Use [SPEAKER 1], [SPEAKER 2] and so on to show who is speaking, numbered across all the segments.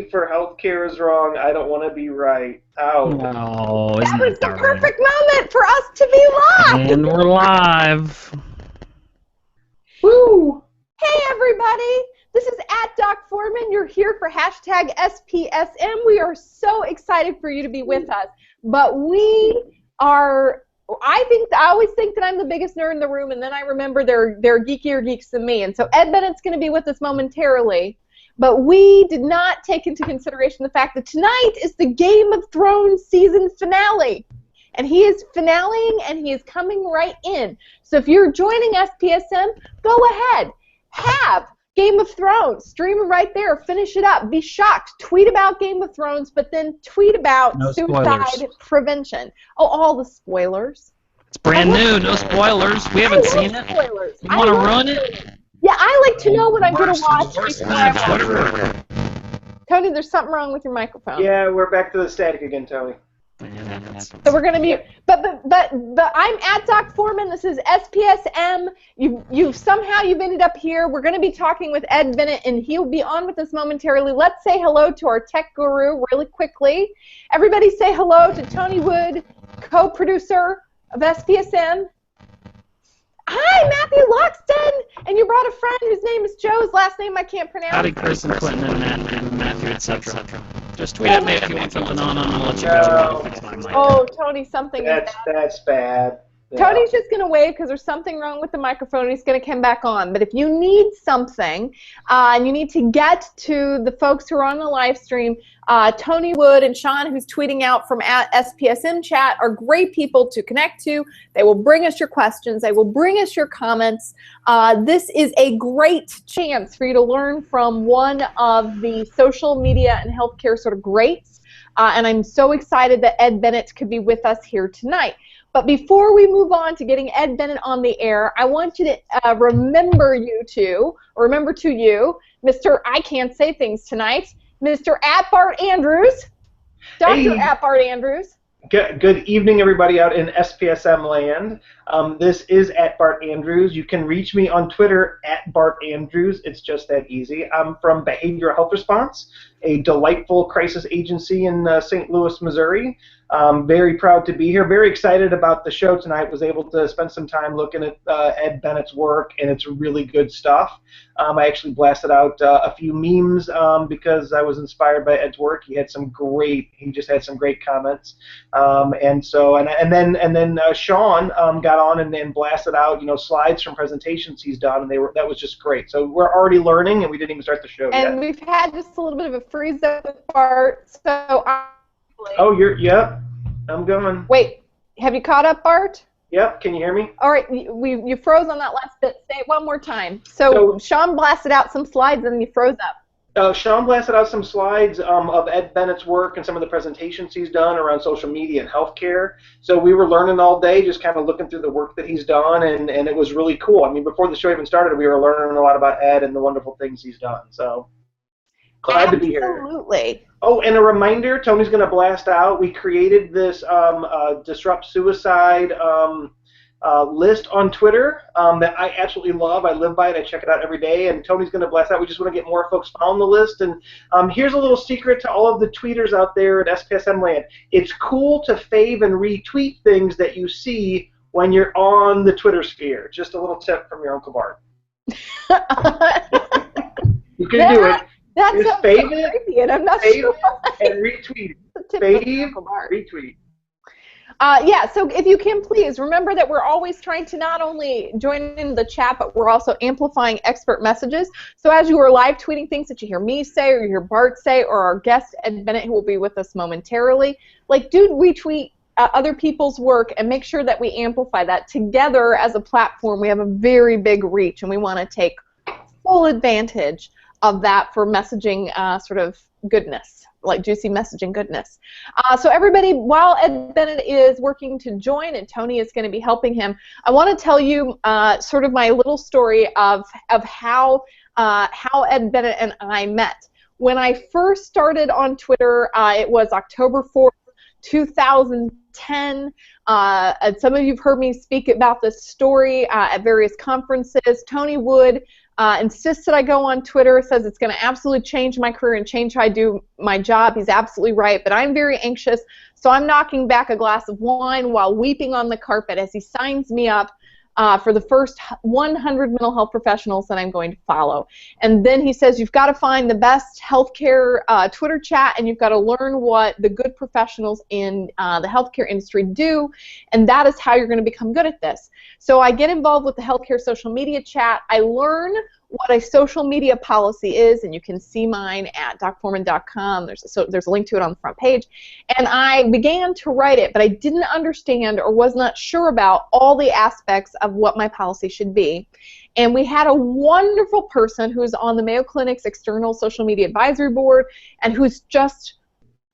[SPEAKER 1] for healthcare is wrong. I don't want to be right. Ouch.
[SPEAKER 2] Oh,
[SPEAKER 3] That
[SPEAKER 2] isn't
[SPEAKER 3] was
[SPEAKER 2] that
[SPEAKER 3] the
[SPEAKER 2] darling?
[SPEAKER 3] perfect moment for us to be live.
[SPEAKER 2] And we're live.
[SPEAKER 1] Woo!
[SPEAKER 3] Hey, everybody. This is at Doc Foreman. You're here for hashtag SPSM. We are so excited for you to be with us. But we are, I always think that I'm the biggest nerd in the room, and then I remember there are geekier geeks than me. And so Ed Bennett's going to be with us momentarily. But we did not take into consideration the fact that tonight is the Game of Thrones season finale. And he is finaleing, and he is coming right in. So if you're joining SPSM, go ahead. Have Game of Thrones. Stream it right there. Finish it up. Be shocked. Tweet about Game of Thrones, but then tweet about
[SPEAKER 2] No
[SPEAKER 3] suicide
[SPEAKER 2] spoilers.
[SPEAKER 3] prevention. Oh, all the spoilers.
[SPEAKER 2] It's brand new. No spoilers. We haven't seen it.
[SPEAKER 3] Spoilers.
[SPEAKER 2] You want to ruin it?
[SPEAKER 3] Yeah, I like to know what I'm going to watch
[SPEAKER 2] Worse
[SPEAKER 3] before
[SPEAKER 2] than
[SPEAKER 3] I watch it.
[SPEAKER 2] Twitter.
[SPEAKER 3] Tony, there's something wrong with your microphone.
[SPEAKER 1] Yeah, we're back to the static again, Tony.
[SPEAKER 3] So we're going to be, but I'm at Doc Foreman. This is SPSM. You've ended up here. We're going to be talking with Ed Bennett, and he'll be on with us momentarily. Let's say hello to our tech guru really quickly. Everybody say hello to Tony Wood, co-producer of SPSM. Hi, Matthew Loxton, and you brought a friend whose name is Joe's last name I can't pronounce.
[SPEAKER 2] Howdy, Chris and Clinton and Matthew, etc. Just tweet at me if you want something on, and I'll let you go. Fix my mic.
[SPEAKER 3] Oh, Tony, something is bad.
[SPEAKER 1] That's bad. Yeah.
[SPEAKER 3] Tony's just going to wave because there's something wrong with the microphone, and he's going to come back on. But if you need something, and you need to get to the folks who are on the live stream, Tony Wood and Sean, who's tweeting out from at SPSM chat, are great people to connect to. They will bring us your questions. They will bring us your comments. This is a great chance for you to learn from one of the social media and healthcare sort of greats. And I'm so excited that Ed Bennett could be with us here tonight. But before we move on to getting Ed Bennett on the air, I want you to remember to you, Mr. I Can't Say Things Tonight, Mr. Bart Andrews, Dr.
[SPEAKER 1] Hey.
[SPEAKER 3] Bart Andrews.
[SPEAKER 1] Good evening, everybody out in SPSM land. This is at Bart Andrews. You can reach me on Twitter at Bart Andrews. It's just that easy. I'm from Behavioral Health Response, a delightful crisis agency in St. Louis, Missouri. Very proud to be here. Very excited about the show tonight. Was able to spend some time looking at Ed Bennett's work, and it's really good stuff. I actually blasted out a few memes because I was inspired by Ed's work. He just had some great comments. And then Sean got on and blasted out, slides from presentations he's done, and that was just great. So we're already learning, and we didn't even start the show yet.
[SPEAKER 3] And we've had just a little bit of a freeze up with Bart, so
[SPEAKER 1] Yep, I'm going.
[SPEAKER 3] Wait, have you caught up, Bart?
[SPEAKER 1] Yep, can you hear me?
[SPEAKER 3] All right, you froze on that last bit. Say it one more time. So Sean blasted out some slides and you froze up.
[SPEAKER 1] Sean blasted out some slides of Ed Bennett's work and some of the presentations he's done around social media and healthcare. So we were learning all day, just kind of looking through the work that he's done, and it was really cool. I mean, before the show even started, we were learning a lot about Ed and the wonderful things he's done. So glad to be here.
[SPEAKER 3] Absolutely.
[SPEAKER 1] Oh, and a reminder, Tony's going to blast out. We created this Disrupt Suicide list on Twitter that I absolutely love. I live by it. I check it out every day, and Tony's going to blast out. We just want to get more folks on the list. And here's a little secret to all of the tweeters out there at SPSM land. It's cool to fave and retweet things that you see when you're on the Twitter sphere. Just a little tip from your Uncle Bart. You can do it.
[SPEAKER 3] That's
[SPEAKER 1] Just
[SPEAKER 3] so creepy, and I'm not sure
[SPEAKER 1] and retweet. Fave, retweet.
[SPEAKER 3] Yeah, so if you can, please remember that we're always trying to not only join in the chat, but we're also amplifying expert messages. So as you are live tweeting things that you hear me say, or you hear Bart say, or our guest Ed Bennett, who will be with us momentarily, do retweet other people's work and make sure that we amplify that. Together as a platform, we have a very big reach, and we want to take full advantage of that for messaging sort of goodness, like juicy messaging goodness. So everybody, while Ed Bennett is working to join and Tony is going to be helping him, I want to tell you sort of my little story of how Ed Bennett and I met. When I first started on Twitter, it was October 4th, 2010. And some of you have heard me speak about this story at various conferences. Tony Wood insists that I go on Twitter, says it's going to absolutely change my career and change how I do my job. He's absolutely right, but I'm very anxious, so I'm knocking back a glass of wine while weeping on the carpet as he signs me up for the first 100 mental health professionals that I'm going to follow. And then he says you've got to find the best healthcare Twitter chat, and you've got to learn what the good professionals in the healthcare industry do, and that is how you're going to become good at this. So I get involved with the healthcare social media chat. I learn what a social media policy is, and you can see mine at docforeman.com. There's a link to it on the front page. And I began to write it, but I didn't understand or was not sure about all the aspects of what my policy should be. And we had a wonderful person who's on the Mayo Clinic's external social media advisory board and who's just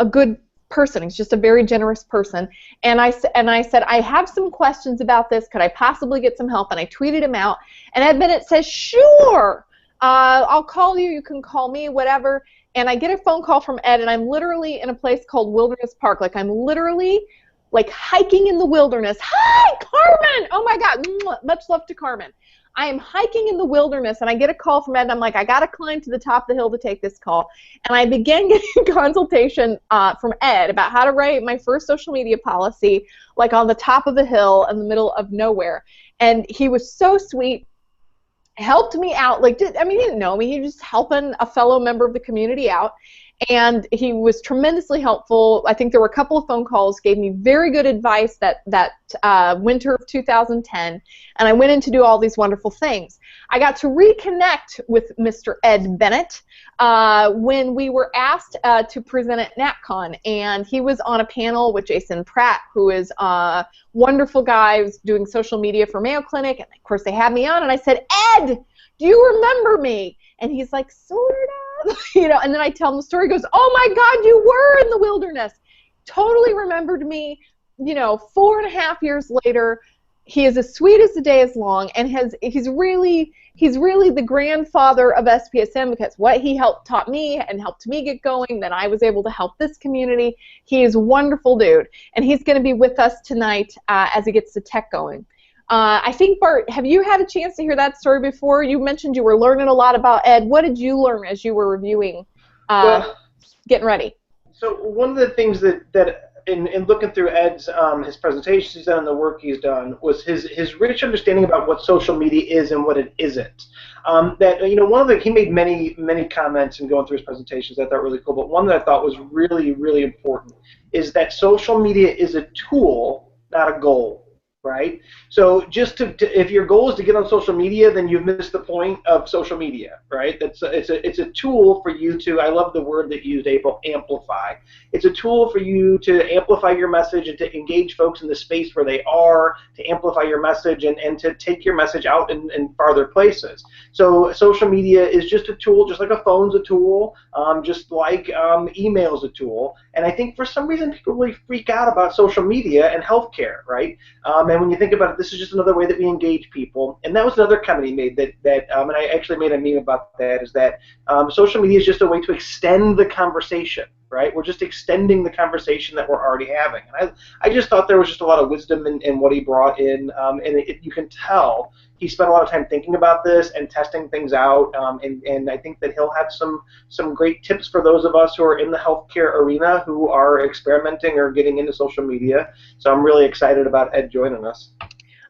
[SPEAKER 3] a good person. He's just a very generous person. And I said, I have some questions about this. Could I possibly get some help? And I tweeted him out. And Ed Bennett says, sure, I'll call you. You can call me, whatever. And I get a phone call from Ed, and I'm literally in a place called Wilderness Park. Like, I'm literally like hiking in the wilderness. Hi, Carmen! Oh my God, much love to Carmen. I am hiking in the wilderness, and I get a call from Ed, and I'm like, I got to climb to the top of the hill to take this call. And I began getting consultation from Ed about how to write my first social media policy, like on the top of the hill in the middle of nowhere. And he was so sweet, helped me out. Like, he didn't know me. He was just helping a fellow member of the community out. And he was tremendously helpful. I think there were a couple of phone calls, gave me very good advice that winter of 2010, and I went in to do all these wonderful things. I got to reconnect with Mr. Ed Bennett when we were asked to present at NatCon, and he was on a panel with Jason Pratt, who is a wonderful guy who's doing social media for Mayo Clinic, and of course they had me on, and I said, Ed, do you remember me? And he's like, sort of, and then I tell him the story. He goes, oh my God, you were in the wilderness. Totally remembered me, 4.5 years later. He is as sweet as the day is long, and he's really the grandfather of SPSM, because what he taught me and helped me get going, then I was able to help this community. He is a wonderful dude, and he's going to be with us tonight as he gets the tech going. I think, Bart, have you had a chance to hear that story before? You mentioned you were learning a lot about Ed. What did you learn as you were reviewing, getting ready?
[SPEAKER 1] So one of the things that in looking through Ed's his presentations he's done and the work he's done was his rich understanding about what social media is and what it isn't. He made many comments in going through his presentations that I thought really cool, but one that I thought was really, really important is that social media is a tool, not a goal. Right? So if your goal is to get on social media, then you've missed the point of social media, right? It's a tool for you to, I love the word that you used, April, amplify. It's a tool for you to amplify your message and to engage folks in the space where they are, to amplify your message and to take your message out in farther places. So social media is just a tool, just like a phone's a tool, just like email's a tool. And I think for some reason people really freak out about social media and healthcare, right? And when you think about it, this is just another way that we engage people. And that was another comment he made and I actually made a meme about that, is that social media is just a way to extend the conversation, right? We're just extending the conversation that we're already having. And I just thought there was just a lot of wisdom in what he brought in, and you can tell he spent a lot of time thinking about this and testing things out, and I think that he'll have some great tips for those of us who are in the healthcare arena who are experimenting or getting into social media. So I'm really excited about Ed joining us.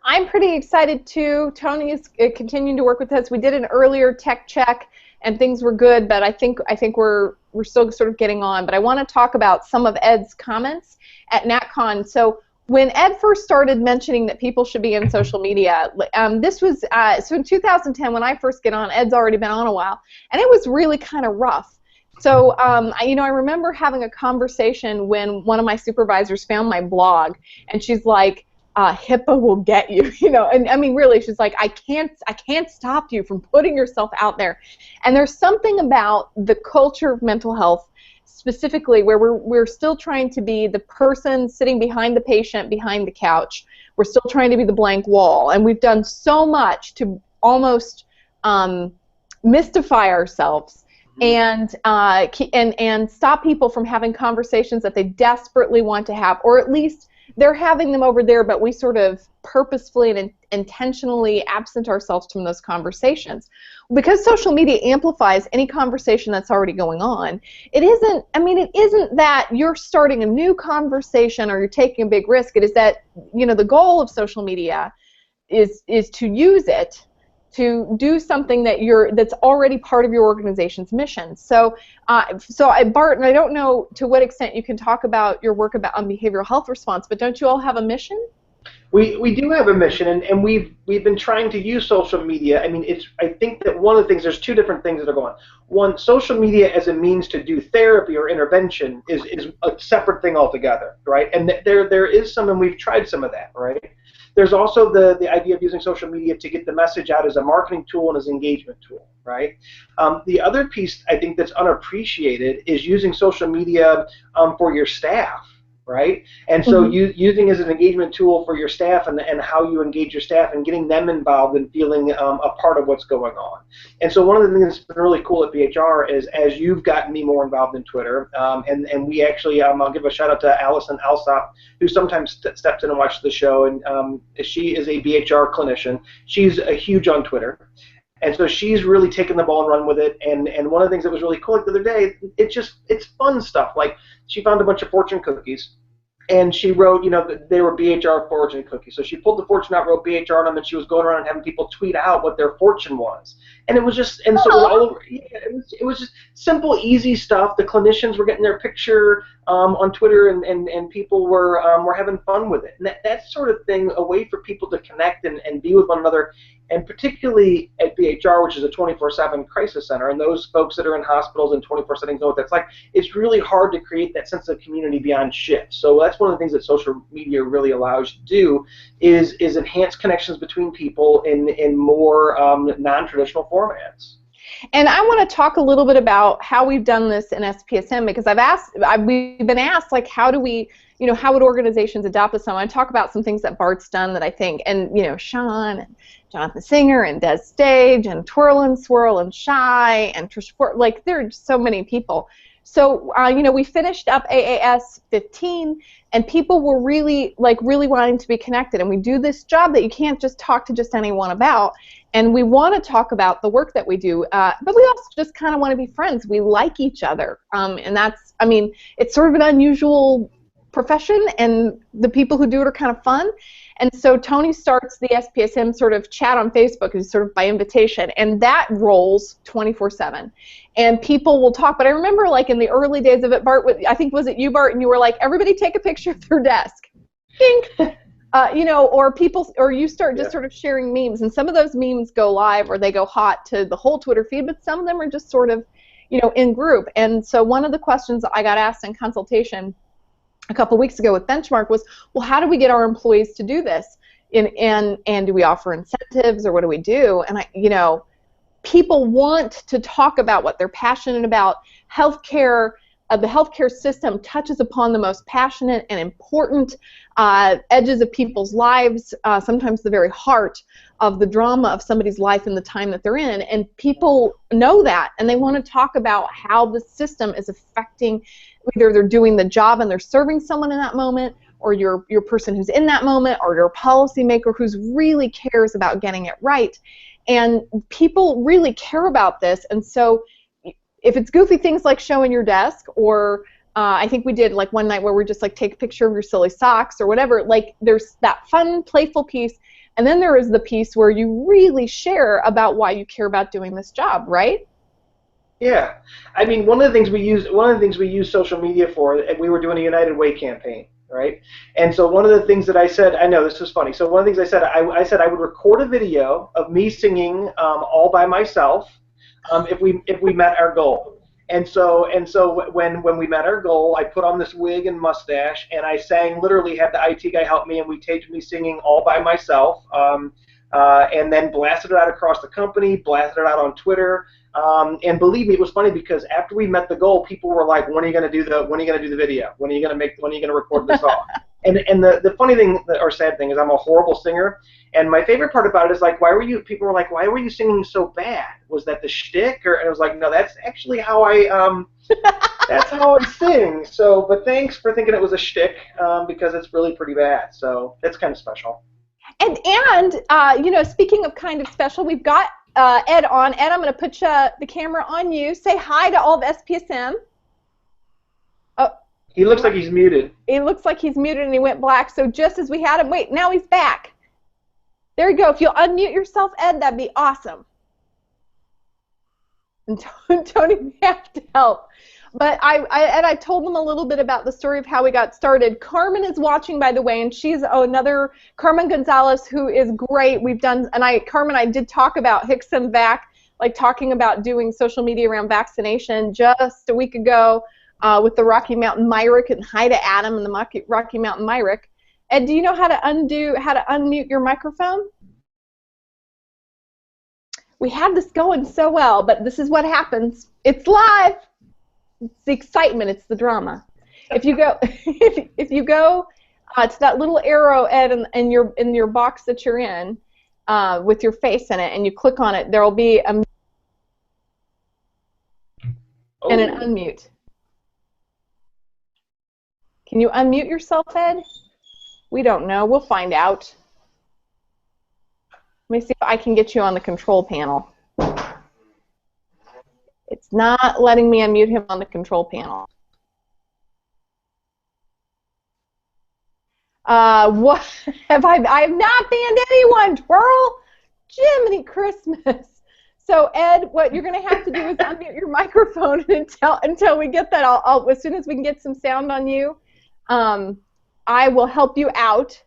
[SPEAKER 3] I'm pretty excited too. Tony is continuing to work with us. We did an earlier tech check, and things were good, but I think we're still sort of getting on. But I want to talk about some of Ed's comments at NatCon. So when Ed first started mentioning that people should be in social media, this was so in 2010 when I first get on. Ed's already been on a while, and it was really kind of rough. So I remember having a conversation when one of my supervisors found my blog, and she's like, HIPAA will get you, and I mean, really, she's like, I can't stop you from putting yourself out there. And there's something about the culture of mental health, specifically where we're still trying to be the person sitting behind the patient behind the couch. We're still trying to be the blank wall, and we've done so much to almost mystify ourselves and stop people from having conversations that they desperately want to have, or at least they're having them over there, but we sort of purposefully and intentionally absent ourselves from those conversations. Because social media amplifies any conversation that's already going on, it isn't that you're starting a new conversation or you're taking a big risk. It is that, the goal of social media is to use it to do something that's already part of your organization's mission. So, Barton, I don't know to what extent you can talk about your work on behavioral health response, but don't you all have a mission?
[SPEAKER 1] We do have a mission, and we've been trying to use social media. I think that one of the things, there's two different things that are going on. One, social media as a means to do therapy or intervention is a separate thing altogether, right? And there is some, and we've tried some of that, right? There's also the idea of using social media to get the message out as a marketing tool and as an engagement tool, right? The other piece I think that's unappreciated is using social media for your staff, right? And so using it as an engagement tool for your staff and how you engage your staff and getting them involved and feeling a part of what's going on. And so one of the things that's been really cool at BHR is as you've gotten me more involved in Twitter, and we actually, I'll give a shout out to Allison Alsop, who sometimes steps in and watches the show, and she is a BHR clinician. She's huge on Twitter. And so she's really taken the ball and run with it. And one of the things that was really cool the other day, it's fun stuff. Like she found a bunch of fortune cookies, and she wrote, they were BHR fortune cookies. So she pulled the fortune out, wrote BHR on them, and she was going around and having people tweet out what their fortune was. And it was just, and so all over, it was just simple, easy stuff. The clinicians were getting their picture on Twitter, and people were having fun with it. And that sort of thing, a way for people to connect and be with one another. And particularly at BHR, which is a 24/7 crisis center, and those folks that are in hospitals and 24 settings know what that's like, it's really hard to create that sense of community beyond shifts. So that's one of the things that social media really allows you to do is enhance connections between people in more non-traditional formats.
[SPEAKER 3] And I want to talk a little bit about how we've done this in SPSM, because we've been asked, like, how would organizations adopt this? I want to talk about some things that Bart's done that I think, and Sean and Jonathan Singer and Des Stage and Twirl and Swirl and Shy and Trish Ford, like there's so many people. So we finished up AAS 15, and people were really wanting to be connected. And we do this job that you can't just talk to just anyone about. And we want to talk about the work that we do, but we also just kind of want to be friends. We like each other, and that's, it's sort of an unusual profession, and the people who do it are kind of fun. And so Tony starts the SPSM sort of chat on Facebook, is sort of by invitation, and that rolls 24/7. And people will talk. But I remember, like in the early days of it, Bart, I think was it you, Bart, and you were like, everybody take a picture of their desk. Ding. Or people, or you start just sort of sharing memes, and some of those memes go live or they go hot to the whole Twitter feed, but some of them are just sort of, in group. And so one of the questions I got asked in consultation a couple weeks ago with Benchmark was, well, how do we get our employees to do this? And do we offer incentives, or what do we do? And people want to talk about what they're passionate about. Healthcare, the healthcare system touches upon the most passionate and important edges of people's lives, sometimes the very heart of the drama of somebody's life and the time that they're in. And people know that, and they want to talk about how the system is affecting, either they're doing the job and they're serving someone in that moment, or your person who's in that moment, or your policymaker who's really cares about getting it right. And people really care about this. And so if it's goofy things like showing your desk, or I think we did like one night where we just like take a picture of your silly socks or whatever, like there's that fun, playful piece, and then there is the piece where you really share about why you care about doing this job, right?
[SPEAKER 1] Yeah, one of the things we use social media for, and we were doing a United Way campaign, right? And so one of the things that I said, I know this is funny. So one of the things I said I would record a video of me singing all by myself if we met our goal. And so when we met our goal, I put on this wig and mustache, and I sang, literally had the IT guy help me, and we taped me singing all by myself, and then blasted it out across the company, blasted it out on Twitter. And believe me, it was funny because after we met the goal, people were like, "When are you going to do the video? When are you going to record this off?" And the funny thing, or sad thing, is I'm a horrible singer. And my favorite part about it is like, people were like, why were you singing so bad? Was that the shtick? And I was like, no, that's actually how I That's how I sing. So, but thanks for thinking it was a shtick, because it's really pretty bad. So that's kind of special.
[SPEAKER 3] And you know, speaking of kind of special, we've got Ed on. Ed, I'm going to put the camera on you. Say hi to all of SPSM. Oh,
[SPEAKER 1] he looks like he's muted.
[SPEAKER 3] It looks like he's muted and he went black. So just as we had him, wait, now he's back. There you go. If you'll unmute yourself, Ed, that'd be awesome. And Tony may have to help. But I told them a little bit about the story of how we got started. Carmen is watching, by the way, and she's another Carmen Gonzalez, who is great. We've done, and Carmen, I did talk about Hicksum Vac, like talking about doing social media around vaccination just a week ago with the Rocky Mountain Myrick, and hi to Adam and the Rocky Mountain Myrick. Ed, do you know how to unmute your microphone? We had this going so well, but this is what happens. It's live. It's the excitement. It's the drama. If you go, if you go to that little arrow, Ed, in your box that you're in, with your face in it, and you click on it, there will be and an unmute. Can you unmute yourself, Ed? We don't know. We'll find out. Let me see if I can get you on the control panel. It's not letting me unmute him on the control panel. What have I have not banned anyone, twirl. Jiminy Christmas. So Ed, what you're going to have to do is unmute your microphone until we get that. As soon as we can get some sound on you, I will help you out.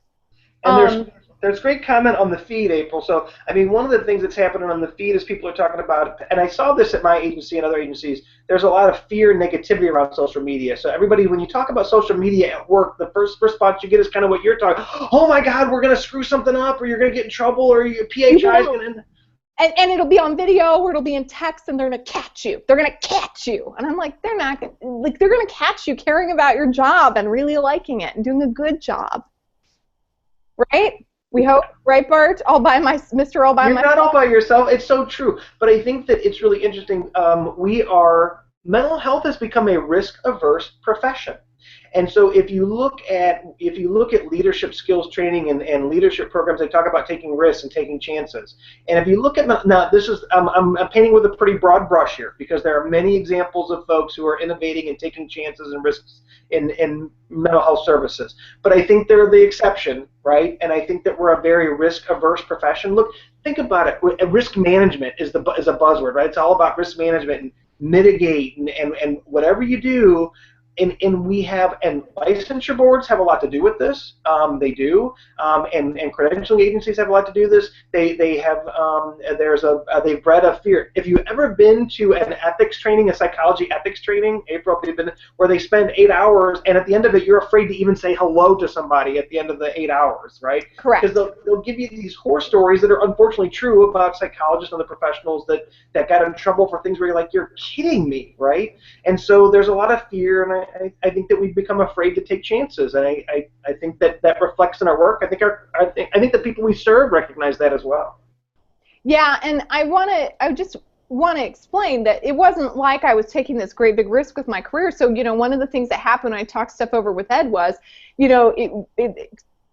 [SPEAKER 1] And there's great comment on the feed, April. So, I mean, one of the things that's happening on the feed is people are talking about, and I saw this at my agency and other agencies, there's a lot of fear and negativity around social media. So everybody, when you talk about social media at work, the first response you get is kind of what you're talking, oh my God, we're going to screw something up, or you're going to get in trouble, or your PHI is going to...
[SPEAKER 3] And it'll be on video, or it'll be in text, and they're going to catch you. They're going to catch you. And I'm like, they're not, like, they're going to catch you caring about your job and really liking it and doing a good job. Right? We hope, right, Bart? Mr. All by myself.
[SPEAKER 1] You're not all by yourself. It's so true. But I think that it's really interesting. Mental health has become a risk-averse profession. And so if you look at leadership skills training and leadership programs, they talk about taking risks and taking chances. And if you look at now, this is I'm painting with a pretty broad brush here, because there are many examples of folks who are innovating and taking chances and risks in mental health services. But I think they're the exception, right? And I think that we're a very risk-averse profession. Look, think about it. Risk management is a buzzword, right? It's all about risk management and mitigate and whatever you do. And licensure boards have a lot to do with this. They do, and credentialing agencies have a lot to do with this. They've bred a fear. If you've ever been to an ethics training, a psychology ethics training, April, where they spend 8 hours, and at the end of it, you're afraid to even say hello to somebody at the end of the 8 hours, right?
[SPEAKER 3] Correct.
[SPEAKER 1] Because they'll give you these horror stories that are unfortunately true about psychologists and other professionals that got in trouble for things where you're like, you're kidding me, right? And so there's a lot of fear, and I think that we've become afraid to take chances, and I think that reflects in our work. I think the people we serve recognize that as well.
[SPEAKER 3] Yeah, and I just want to explain that it wasn't like I was taking this great big risk with my career. So, you know, one of the things that happened when I talked stuff over with Ed was, you know,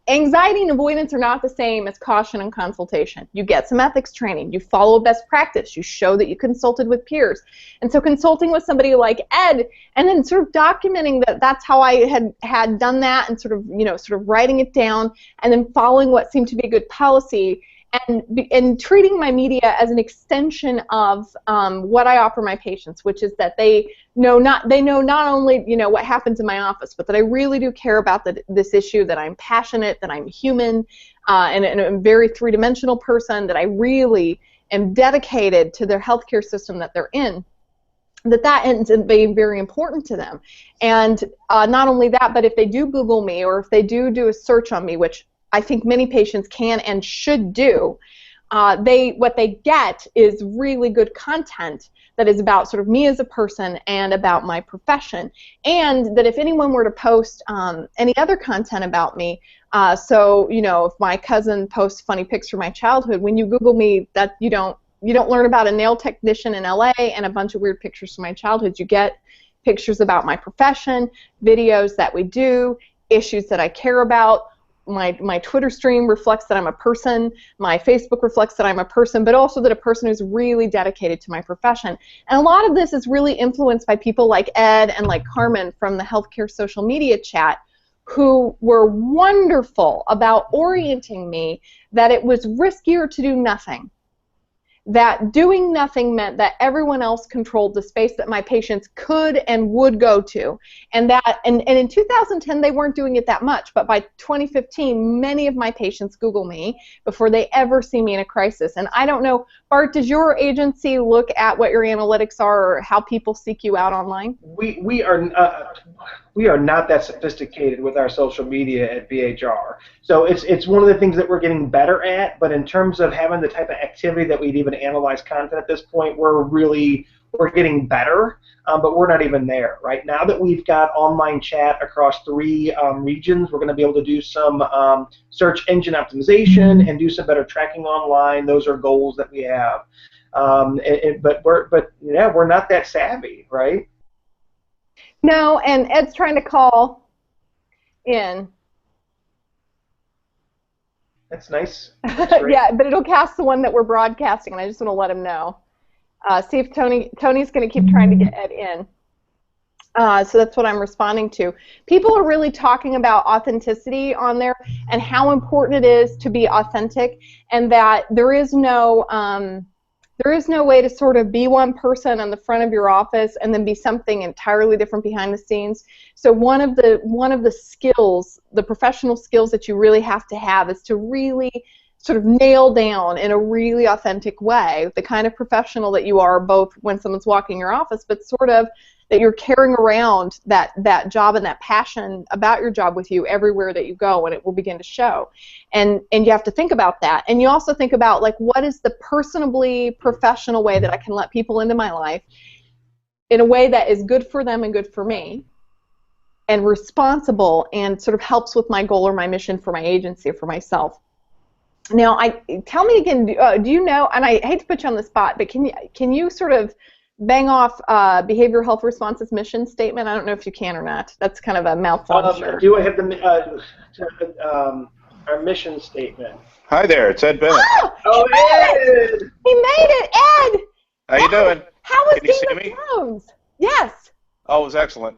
[SPEAKER 3] anxiety and avoidance are not the same as caution and consultation. You get some ethics training, you follow best practice, you show that you consulted with peers. And so consulting with somebody like Ed, and then sort of documenting that's how I had done that, and sort of writing it down, and then following what seemed to be a good policy, and treating my media as an extension of what I offer my patients, which is that they know not only, you know, what happens in my office, but that I really do care about this issue, that I'm passionate, that I'm human, and a very three-dimensional person, that I really am dedicated to their healthcare system that they're in, that ends up being very important to them. And not only that, but if they do Google me, or if they do a search on me, which I think many patients can and should do, what they get is really good content that is about sort of me as a person and about my profession. And that if anyone were to post any other content about me, so, you know, if my cousin posts funny pics from my childhood, when you Google me, that you don't learn about a nail technician in LA and a bunch of weird pictures from my childhood. You get pictures about my profession, videos that we do, issues that I care about. My Twitter stream reflects that I'm a person, my Facebook reflects that I'm a person, but also that a person who's really dedicated to my profession. And a lot of this is really influenced by people like Ed and like Carmen from the Healthcare Social Media Chat, who were wonderful about orienting me that it was riskier to do nothing. That doing nothing meant that everyone else controlled the space that my patients could and would go to. And in 2010, they weren't doing it that much, but by 2015, many of my patients Google me before they ever see me in a crisis. And I don't know, Bart, does your agency look at what your analytics are or how people seek you out online?
[SPEAKER 1] We are not that sophisticated with our social media at BHR. So it's one of the things that we're getting better at, but in terms of having the type of activity that we'd even analyze content at this point, we're getting better, but we're not even there. Right now that we've got online chat across 3 regions, we're going to be able to do some search engine optimization and do some better tracking online. Those are goals that we have. But we're not that savvy, right?
[SPEAKER 3] No, and Ed's trying to call in.
[SPEAKER 1] That's nice.
[SPEAKER 3] Yeah, but it'll cast the one that we're broadcasting, and I just want to let him know. See if Tony's going to keep trying to get Ed in. So that's what I'm responding to. People are really talking about authenticity on there and how important it is to be authentic, and that there is no way to sort of be one person on the front of your office and then be something entirely different behind the scenes. So one of the skills, the professional skills that you really have to have is to really sort of nail down in a really authentic way the kind of professional that you are, both when someone's walking your office, but sort of that you're carrying around that job and that passion about your job with you everywhere that you go, and it will begin to show. And you have to think about that. And you also think about, like, what is the personably professional way that I can let people into my life in a way that is good for them and good for me, and responsible, and sort of helps with my goal or my mission for my agency or for myself. Now, tell me again, do you know, and I hate to put you on the spot, but can you sort of bang off Behavioral Health Response's mission statement? I don't know if you can or not. That's kind of a mouthful, I'm sure.
[SPEAKER 1] Do I have our mission statement?
[SPEAKER 4] Hi there, it's Ed Bennett.
[SPEAKER 3] Oh, Ed! He made it, Ed!
[SPEAKER 4] How you doing?
[SPEAKER 3] How was
[SPEAKER 4] Can you see me?
[SPEAKER 3] Game of Thrones? Yes.
[SPEAKER 4] Oh, it was excellent.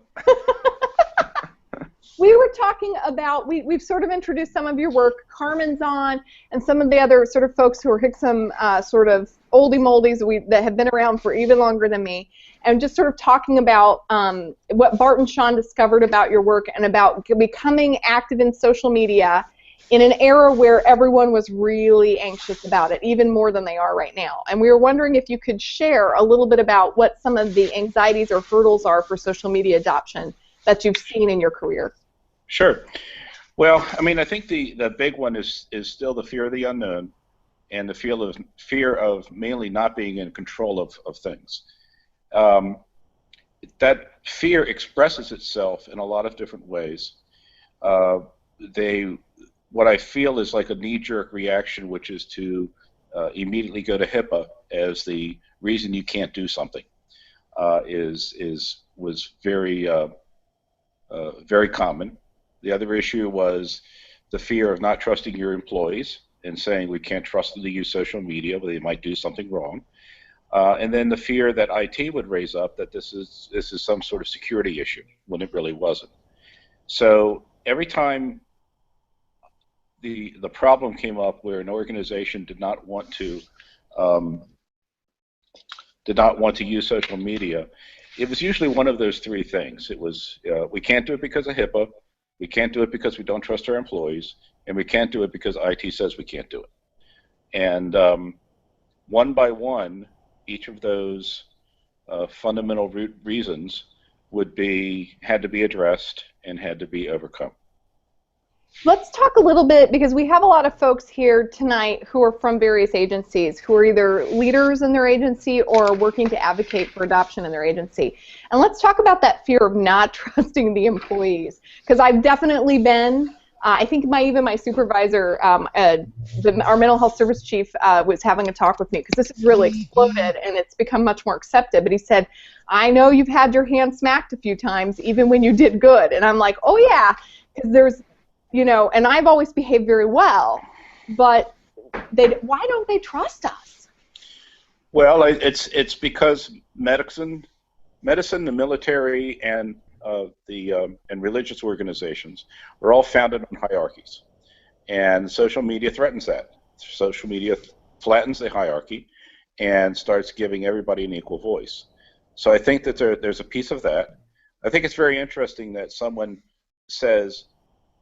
[SPEAKER 3] We were talking about, we've sort of introduced some of your work. Carmen's on, and some of the other sort of folks who are Hicksum sort of oldie moldies that have been around for even longer than me, and just sort of talking about what Bart and Sean discovered about your work and about becoming active in social media in an era where everyone was really anxious about it, even more than they are right now. And we were wondering if you could share a little bit about what some of the anxieties or hurdles are for social media adoption that you've seen in your career.
[SPEAKER 4] Sure. Well, I mean, I think the big one is still the fear of the unknown, and the fear of mainly not being in control of things. That fear expresses itself in a lot of different ways. What I feel is like a knee-jerk reaction, which is to immediately go to HIPAA as the reason you can't do something. Was very very common. The other issue was the fear of not trusting your employees and saying we can't trust them to use social media, but they might do something wrong. And then the fear that IT would raise up that this is some sort of security issue when it really wasn't. So every time the problem came up where an organization did not want to use social media, it was usually one of those 3 things. It was we can't do it because of HIPAA, we can't do it because we don't trust our employees, and we can't do it because IT says we can't do it. And one by one, each of those fundamental reasons had to be addressed and had to be overcome.
[SPEAKER 3] Let's talk a little bit, because we have a lot of folks here tonight who are from various agencies, who are either leaders in their agency or working to advocate for adoption in their agency. And let's talk about that fear of not trusting the employees, because I've definitely been I think even my supervisor, our mental health service chief, was having a talk with me because this has really exploded and it's become much more accepted. But he said, I know you've had your hand smacked a few times, even when you did good. And I'm like, oh yeah, because there's, and I've always behaved very well, but why don't they trust us?
[SPEAKER 4] Well, it's because medicine, the military, and and religious organizations are all founded on hierarchies, and social media threatens that. Social media flattens the hierarchy and starts giving everybody an equal voice. So I think that there's a piece of that. I think it's very interesting that someone says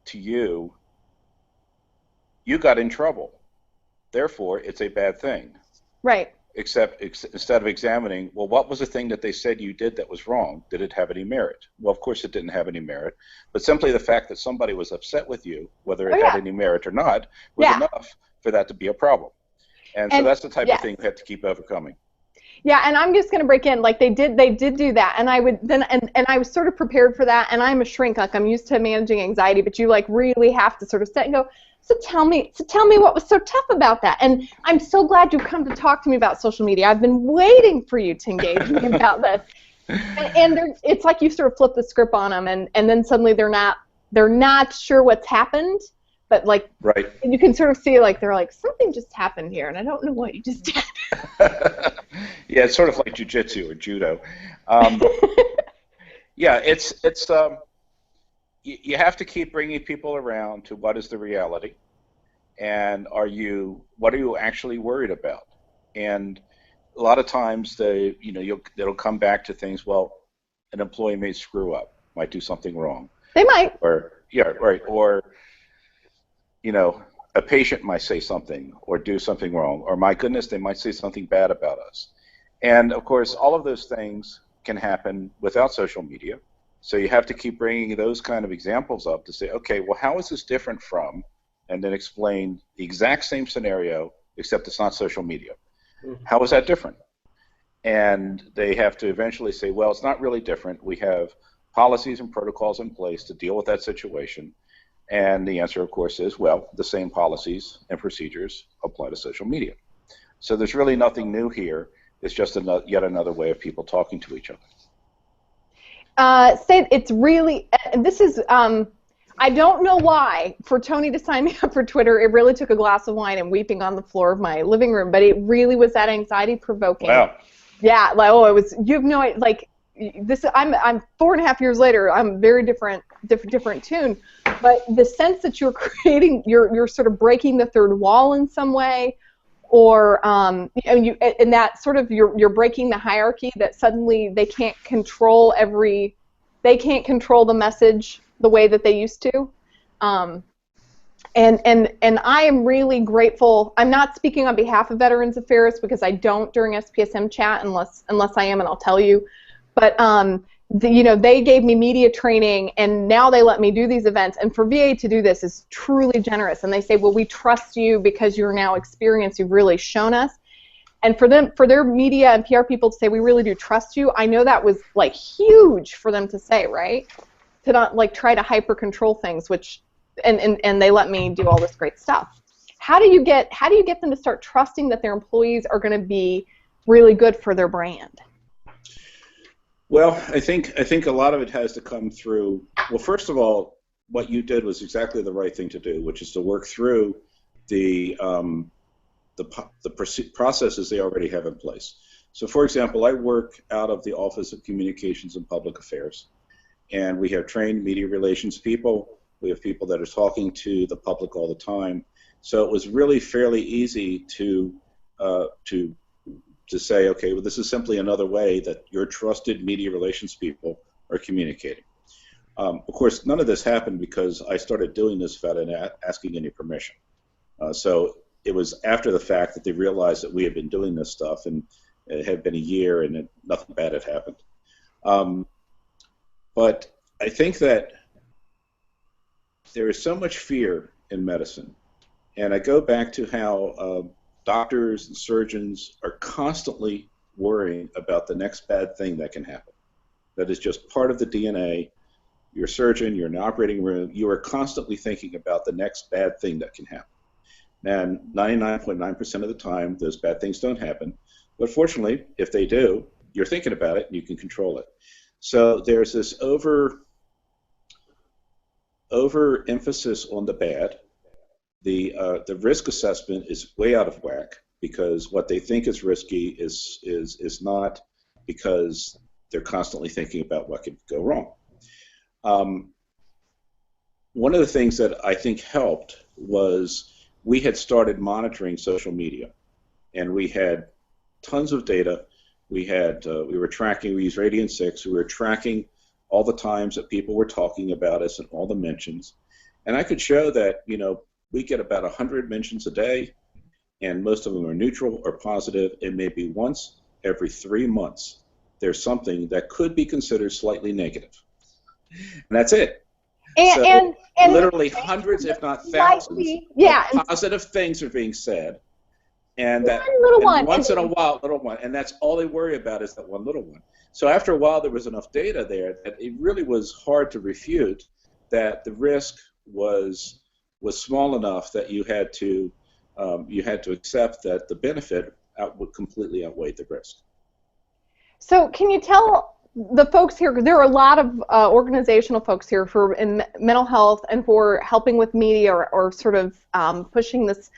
[SPEAKER 4] to you, you got in trouble, therefore it's a bad thing.
[SPEAKER 3] Right.
[SPEAKER 4] Instead of examining, well, what was the thing that they said you did that was wrong? Did it have any merit? Well, of course it didn't have any merit, but simply the fact that somebody was upset with you, whether it had any merit or not, was enough for that to be a problem. And so that's the type of thing we have to keep overcoming.
[SPEAKER 3] Yeah, and I'm just going to break in. Like they did do that, and I would then and I was sort of prepared for that. And I'm a shrink, like I'm used to managing anxiety, but you like really have to sort of sit and go. So tell me what was so tough about that. And I'm so glad you've come to talk to me about social media. I've been waiting for you to engage me about this. And it's like you sort of flip the script on them, and then suddenly they're not sure what's happened, but like you can sort of see like they're like something just happened here, and I don't know what you just did.
[SPEAKER 4] Yeah, it's sort of like jiu-jitsu or judo. Yeah, it's you have to keep bringing people around to what is the reality, and what are you actually worried about? And a lot of times they'll come back to things. Well, an employee may screw up, might do something wrong.
[SPEAKER 3] They might.
[SPEAKER 4] Or a patient might say something or do something wrong, or my goodness, they might say something bad about us. And of course, all of those things can happen without social media. So you have to keep bringing those kind of examples up to say, okay, well, how is this different from, and then explain the exact same scenario, except it's not social media. Mm-hmm. How is that different? And they have to eventually say, well, it's not really different. We have policies and protocols in place to deal with that situation. And the answer, of course, is, well, the same policies and procedures apply to social media. So there's really nothing new here. It's just yet another way of people talking to each other.
[SPEAKER 3] It's really, this is, I don't know why, for Tony to sign me up for Twitter, it really took a glass of wine and weeping on the floor of my living room, but it really was that anxiety-provoking.
[SPEAKER 4] Wow.
[SPEAKER 3] Yeah, it was, you have no idea, like, I'm 4.5 years later, I'm very different tune, but the sense that you're creating, you're sort of breaking the third wall in some way, or and that sort of you're breaking the hierarchy, that suddenly they can't control the message the way that they used to, and I am really grateful. I'm not speaking on behalf of Veterans Affairs because I don't during SPSM chat unless I am, and I'll tell you, but they gave me media training, and now they let me do these events. And for VA to do this is truly generous. And they say, well, we trust you because you're now experienced. You've really shown us. And for their media and PR people to say, we really do trust you, I know that was like huge for them to say, right? To not like try to hyper control things, and they let me do all this great stuff. How do you get them to start trusting that their employees are going to be really good for their brand?
[SPEAKER 4] Well, I think a lot of it has to come through. Well, first of all, what you did was exactly the right thing to do, which is to work through the processes they already have in place. So, for example, I work out of the Office of Communications and Public Affairs, and we have trained media relations people. We have people that are talking to the public all the time. So it was really fairly easy to say, okay, well, this is simply another way that your trusted media relations people are communicating. Of course, none of this happened because I started doing this without asking any permission. So it was after the fact that they realized that we had been doing this stuff, and it had been a year, and nothing bad had happened. But I think that there is so much fear in medicine, and I go back to how doctors and surgeons are constantly worrying about the next bad thing that can happen. That is just part of the DNA you're a surgeon, you're in an operating room, you are constantly thinking about the next bad thing that can happen. And 99.9% of the time, those bad things don't happen. But fortunately, if they do, you're thinking about it and you can control it. So there's this overemphasis on the bad. The risk assessment is way out of whack because what they think is risky is not, because they're constantly thinking about what could go wrong. One of the things that I think helped was we had started monitoring social media, and we had tons of data. We were tracking. We used Radian 6. We were tracking all the times that people were talking about us and all the mentions. And I could show that, you know, we get about 100 mentions a day, and most of them are neutral or positive. It may be once every 3 months there's something that could be considered slightly negative. And that's it. And literally hundreds, if not thousands, of positive things are being said. And that once in a while, little one, and that's all they worry about is that one little one. So after a while, there was enough data there that it really was hard to refute that the risk was small enough that you had to accept that the benefit would completely outweigh the risk.
[SPEAKER 3] So can you tell the folks here, because there are a lot of organizational folks here for in mental health and for helping with media or sort of pushing this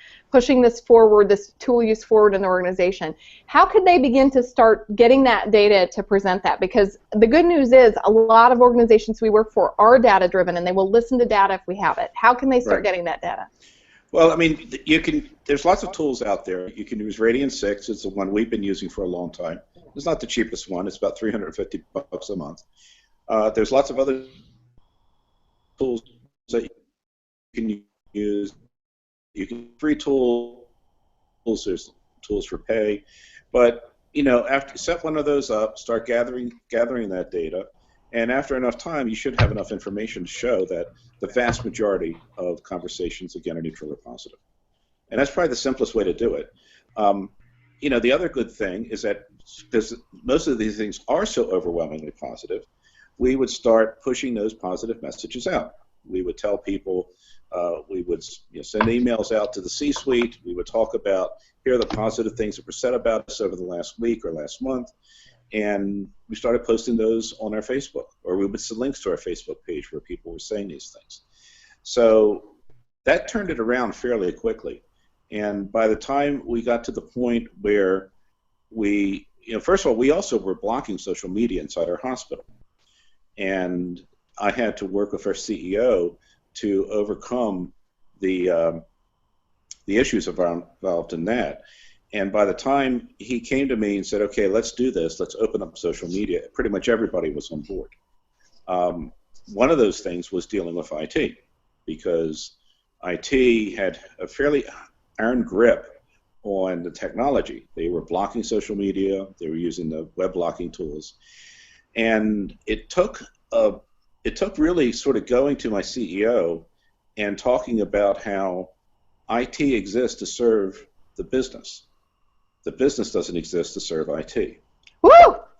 [SPEAKER 3] forward, this tool use forward in the organization. How could they begin to start getting that data to present that? Because the good news is a lot of organizations we work for are data driven, and they will listen to data if we have it. How can they start getting that data?
[SPEAKER 4] Well, I mean, there's lots of tools out there. You can use Radian 6. It's the one we've been using for a long time. It's not the cheapest one. It's about $350 a month. There's lots of other tools that you can use. You can free tools. There's tools for pay, but you know, after you set one of those up, start gathering that data, and after enough time, you should have enough information to show that the vast majority of conversations, again, are neutral or positive. And that's probably the simplest way to do it. You know, the other good thing is that because most of these things are so overwhelmingly positive, we would start pushing those positive messages out. We would tell people, we would send emails out to the C-suite. We would talk about, here are the positive things that were said about us over the last week or last month. And we started posting those on our Facebook, or we would send links to our Facebook page where people were saying these things. So that turned it around fairly quickly. And by the time we got to the point where we, first of all, we also were blocking social media inside our hospital. And I had to work with our CEO to overcome the issues involved in that. And by the time he came to me and said, okay, let's do this, let's open up social media, pretty much everybody was on board. One of those things was dealing with IT, because IT had a fairly iron grip on the technology. They were blocking social media, they were using the web blocking tools. And it took really sort of going to my CEO and talking about how IT exists to serve the business. The business doesn't exist to serve IT.
[SPEAKER 3] Woo!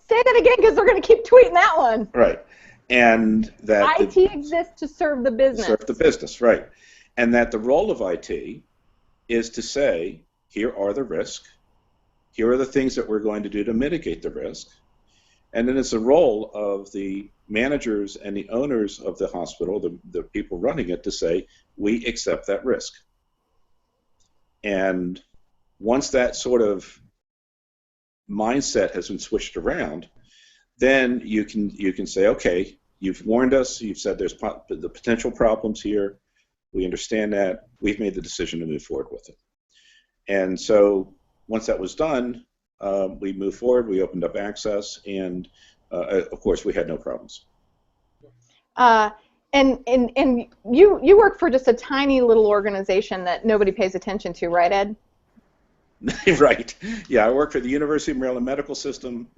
[SPEAKER 3] Say that again, because they're going to keep tweeting that one.
[SPEAKER 4] Right. And that
[SPEAKER 3] IT exists to serve the business.
[SPEAKER 4] Serve the business, right. And that the role of IT is to say, here are the risks, here are the things that we're going to do to mitigate the risk, and then it's the role of the managers and the owners of the hospital, the people running it, to say, we accept that risk. And once that sort of mindset has been switched around, then you can say, okay, you've warned us, you've said there's the potential problems here, we understand that, we've made the decision to move forward with it. And so once that was done, we moved forward, we opened up access, and of course we had no problems.
[SPEAKER 3] And you work for just a tiny little organization that nobody pays attention to, right, Ed?
[SPEAKER 4] Right. Yeah, I work for the University of Maryland Medical System,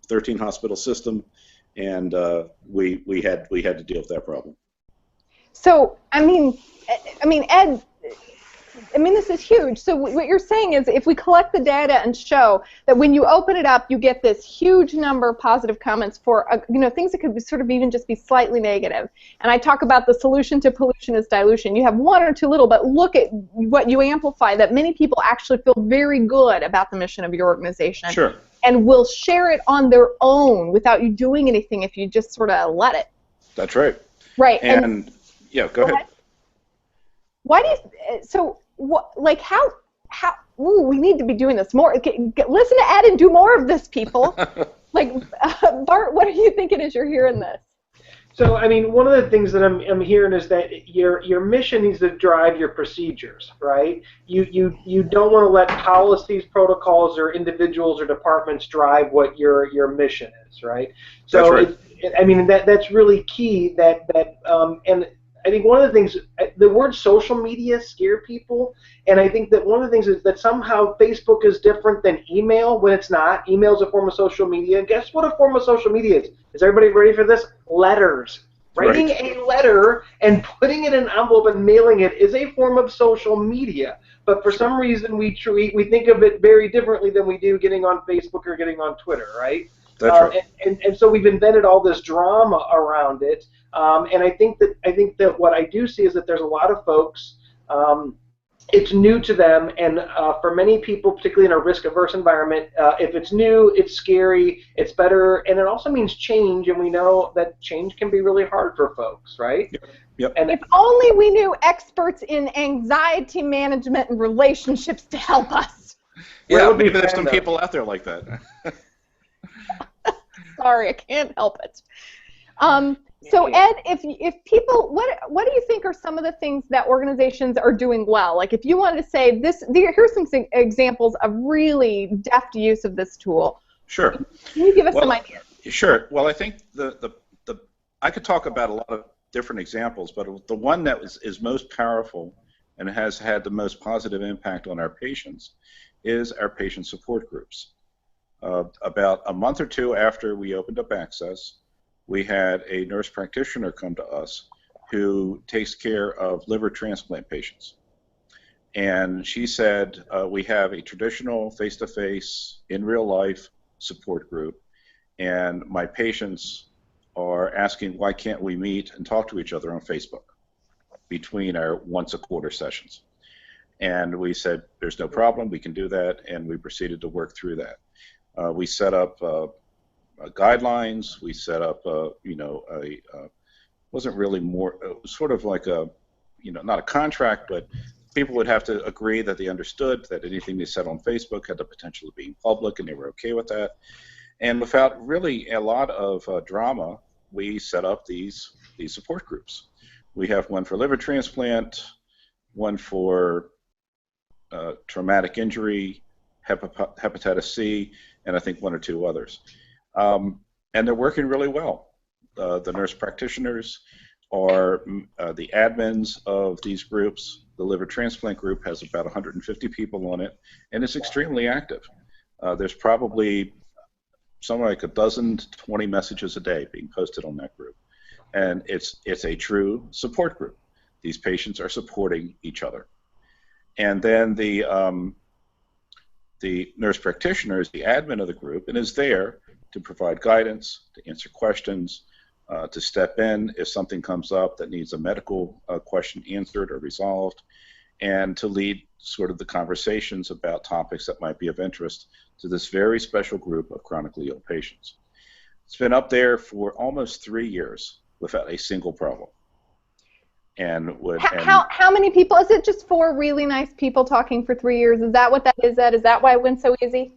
[SPEAKER 4] 13 hospital system, and we had to deal with that problem.
[SPEAKER 3] So I mean, Ed, I mean, this is huge. So what you're saying is if we collect the data and show that when you open it up, you get this huge number of positive comments for, things that could be sort of even just be slightly negative. And I talk about the solution to pollution is dilution. You have one or two little, but look at what you amplify, that many people actually feel very good about the mission of your organization.
[SPEAKER 4] Sure.
[SPEAKER 3] And will share it on their own without you doing anything if you just sort of let it.
[SPEAKER 4] That's right.
[SPEAKER 3] Right.
[SPEAKER 4] And yeah, go ahead.
[SPEAKER 3] Why do you, so, what, like, how, we need to be doing this more. Listen to Ed and do more of this, people. Like, Bart, what are you thinking as you're hearing this?
[SPEAKER 1] So, I mean, one of the things that I'm hearing is that your mission needs to drive your procedures, right? You don't want to let policies, protocols, or individuals or departments drive what your mission is, right? So,
[SPEAKER 4] that's right.
[SPEAKER 1] I mean, that's really key. And I think one of the things, the word social media scare people, and I think that one of the things is that somehow Facebook is different than email when it's not. Email is a form of social media. And guess what a form of social media is? Is everybody ready for this? Letters. Writing a letter and putting it in an envelope and mailing it is a form of social media. But for some reason, we think of it very differently than we do getting on Facebook or getting on Twitter, right?
[SPEAKER 4] That's right.
[SPEAKER 1] And so we've invented all this drama around it. And I think that what I do see is that there's a lot of folks, it's new to them, and for many people, particularly in a risk-averse environment, if it's new, it's scary, it's better, and it also means change, and we know that change can be really hard for folks, right?
[SPEAKER 4] Yep.
[SPEAKER 3] And if only we knew experts in anxiety management and relationships to help us.
[SPEAKER 4] Yeah, maybe there's some people out there like that.
[SPEAKER 3] Sorry, I can't help it. So Ed, if people, what do you think are some of the things that organizations are doing well? Like if you wanted to say here's some examples of really deft use of this tool.
[SPEAKER 4] Sure.
[SPEAKER 3] Can you give us some ideas?
[SPEAKER 4] Sure. Well, I think I could talk about a lot of different examples, but the one that is most powerful and has had the most positive impact on our patients is our patient support groups. About a month or two after we opened up access, we had a nurse practitioner come to us who takes care of liver transplant patients. And she said, we have a traditional face-to-face, in real life support group, and my patients are asking why can't we meet and talk to each other on Facebook between our once-a-quarter sessions. And we said, there's no problem, we can do that, and we proceeded to work through that. We set up guidelines. We set up, wasn't really more, it was sort of like a, not a contract, but people would have to agree that they understood that anything they said on Facebook had the potential of being public, and they were okay with that. And without really a lot of drama, we set up these support groups. We have one for liver transplant, one for traumatic injury, hepatitis C, and I think one or two others. And they're working really well. The nurse practitioners are the admins of these groups. The liver transplant group has about 150 people on it, and it's extremely active. There's probably somewhere like 12 to 20 messages a day being posted on that group. And it's a true support group. These patients are supporting each other. And then the nurse practitioner is the admin of the group and is there to provide guidance, to answer questions, to step in if something comes up that needs a medical question answered or resolved, and to lead sort of the conversations about topics that might be of interest to this very special group of chronically ill patients. It's been up there for almost 3 years without a single problem. And
[SPEAKER 3] how many people? Is it just 4 really nice people talking for 3 years? Is that what that is, Ed? Is that why it went so easy?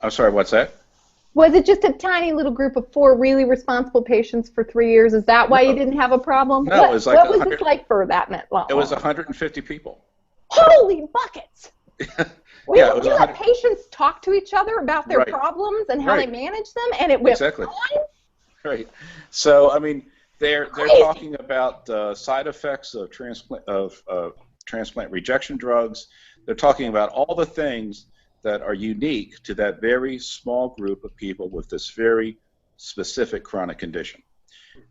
[SPEAKER 4] I'm sorry, what's that?
[SPEAKER 3] Was it just a tiny little group of 4 really responsible patients for 3 years? Is that why you didn't have a problem?
[SPEAKER 4] No,
[SPEAKER 3] what,
[SPEAKER 4] it was like
[SPEAKER 3] what was this like for that long?
[SPEAKER 4] It was 150 people.
[SPEAKER 3] Holy buckets!
[SPEAKER 4] Yeah,
[SPEAKER 3] you let patients talk to each other about their
[SPEAKER 4] Right.
[SPEAKER 3] problems and how they manage them, and it went
[SPEAKER 4] Exactly.
[SPEAKER 3] fine?
[SPEAKER 4] Right. So, I mean, they're talking about side effects of transplant rejection drugs. They're talking about all the things that are unique to that very small group of people with this very specific chronic condition.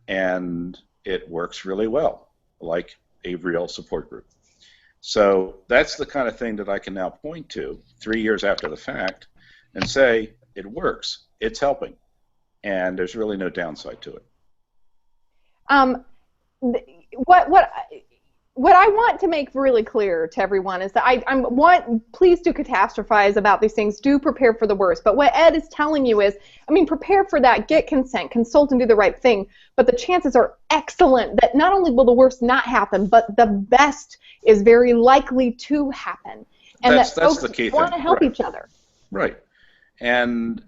[SPEAKER 4] And it works really well, like a real support group. So that's the kind of thing that I can now point to 3 years after the fact and say, it works, it's helping, and there's really no downside to it.
[SPEAKER 3] What I want to make really clear to everyone is that please do catastrophize about these things, do prepare for the worst. But what Ed is telling you is, prepare for that, get consent, consult and do the right thing, but the chances are excellent that not only will the worst not happen, but the best is very likely to happen. And
[SPEAKER 4] that's
[SPEAKER 3] folks
[SPEAKER 4] the key
[SPEAKER 3] want
[SPEAKER 4] thing.
[SPEAKER 3] to help
[SPEAKER 4] Right.
[SPEAKER 3] each other.
[SPEAKER 4] Right. And,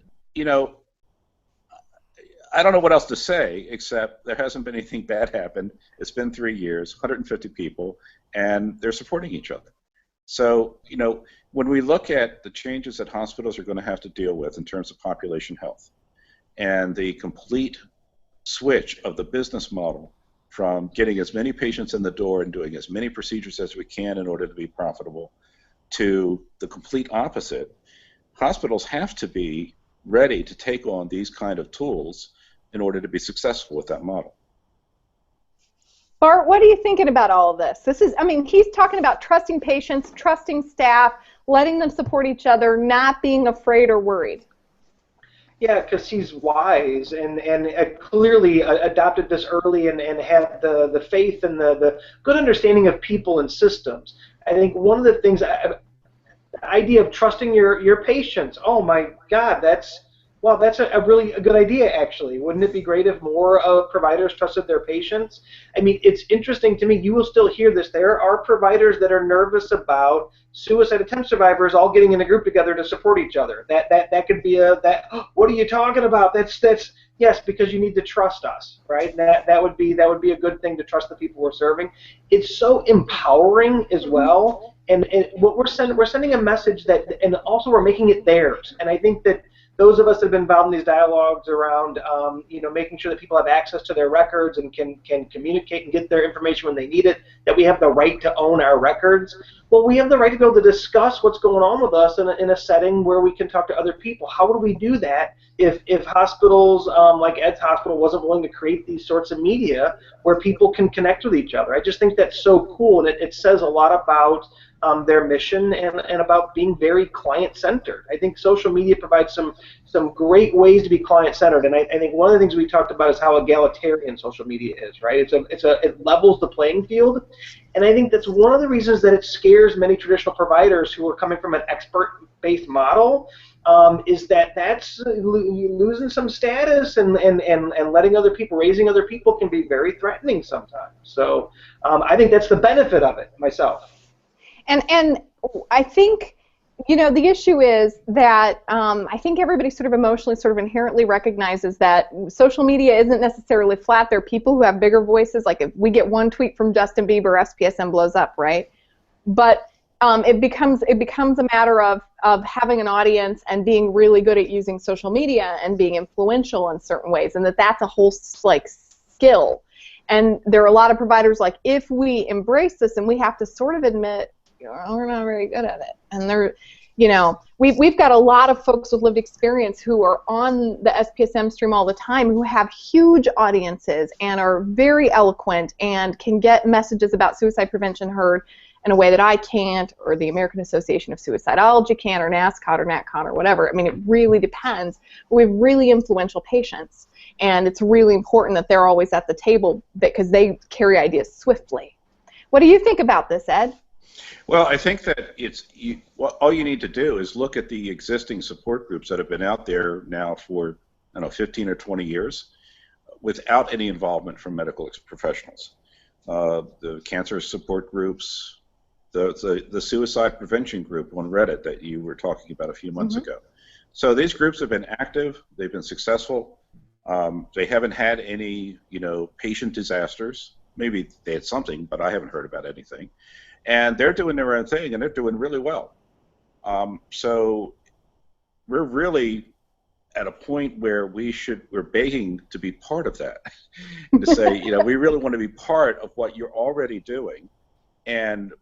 [SPEAKER 4] I don't know what else to say, except there hasn't been anything bad happen. It's been 3 years, 150 people, and they're supporting each other. So, when we look at the changes that hospitals are going to have to deal with in terms of population health and the complete switch of the business model from getting as many patients in the door and doing as many procedures as we can in order to be profitable to the complete opposite, hospitals have to be ready to take on these kind of tools in order to be successful with that model.
[SPEAKER 3] Bart, what are you thinking about all of this? He's talking about trusting patients, trusting staff, letting them support each other, not being afraid or worried.
[SPEAKER 1] Yeah, because he's wise and clearly adopted this early and had the faith and the good understanding of people and systems. I think one of the things, the idea of trusting your patients, oh my God, that's a really good idea, actually. Wouldn't it be great if more providers trusted their patients? It's interesting to me. You will still hear this. There are providers that are nervous about suicide attempt survivors all getting in a group together to support each other. That could be what are you talking about? That's yes, because you need to trust us, right? That would be a good thing, to trust the people we're serving. It's so empowering as well. And what we're sending a message that, and also we're making it theirs. And I think that those of us that have been involved in these dialogues around, making sure that people have access to their records and can communicate and get their information when they need it, that we have the right to own our records. Well, we have the right to be able to discuss what's going on with us in a setting where we can talk to other people. How would we do that if hospitals like Ed's hospital wasn't willing to create these sorts of media where people can connect with each other? I just think that's so cool, and it says a lot about their mission and about being very client-centered. I think social media provides some great ways to be client-centered, and I think one of the things we talked about is how egalitarian social media is, right? It levels the playing field, and I think that's one of the reasons that it scares many traditional providers who are coming from an expert-based model, is that's losing some status and letting other people, raising other people can be very threatening sometimes. So I think that's the benefit of it myself.
[SPEAKER 3] And I think, the issue is that I think everybody sort of emotionally sort of inherently recognizes that social media isn't necessarily flat. There are people who have bigger voices. Like if we get one tweet from Justin Bieber, SPSM blows up, right? But it becomes a matter of having an audience and being really good at using social media and being influential in certain ways, and that's a whole skill. And there are a lot of providers if we embrace this, and we have to sort of admit, we're not very good at it. And we've got a lot of folks with lived experience who are on the SPSM stream all the time who have huge audiences and are very eloquent and can get messages about suicide prevention heard in a way that I can't, or the American Association of Suicidology can, or NASCOT or NatCon or whatever. It really depends. We have really influential patients, and it's really important that they're always at the table because they carry ideas swiftly. What do you think about this, Ed?
[SPEAKER 4] Well, I think that all you need to do is look at the existing support groups that have been out there now for 15 or 20 years without any involvement from medical professionals. The cancer support groups, the suicide prevention group on Reddit that you were talking about a few months ago. So these groups have been active, they've been successful, they haven't had any patient disasters. Maybe they had something, but I haven't heard about anything. And they're doing their own thing, and they're doing really well. So we're really at a point where we're begging to be part of that, to say, we really want to be part of what you're already doing, and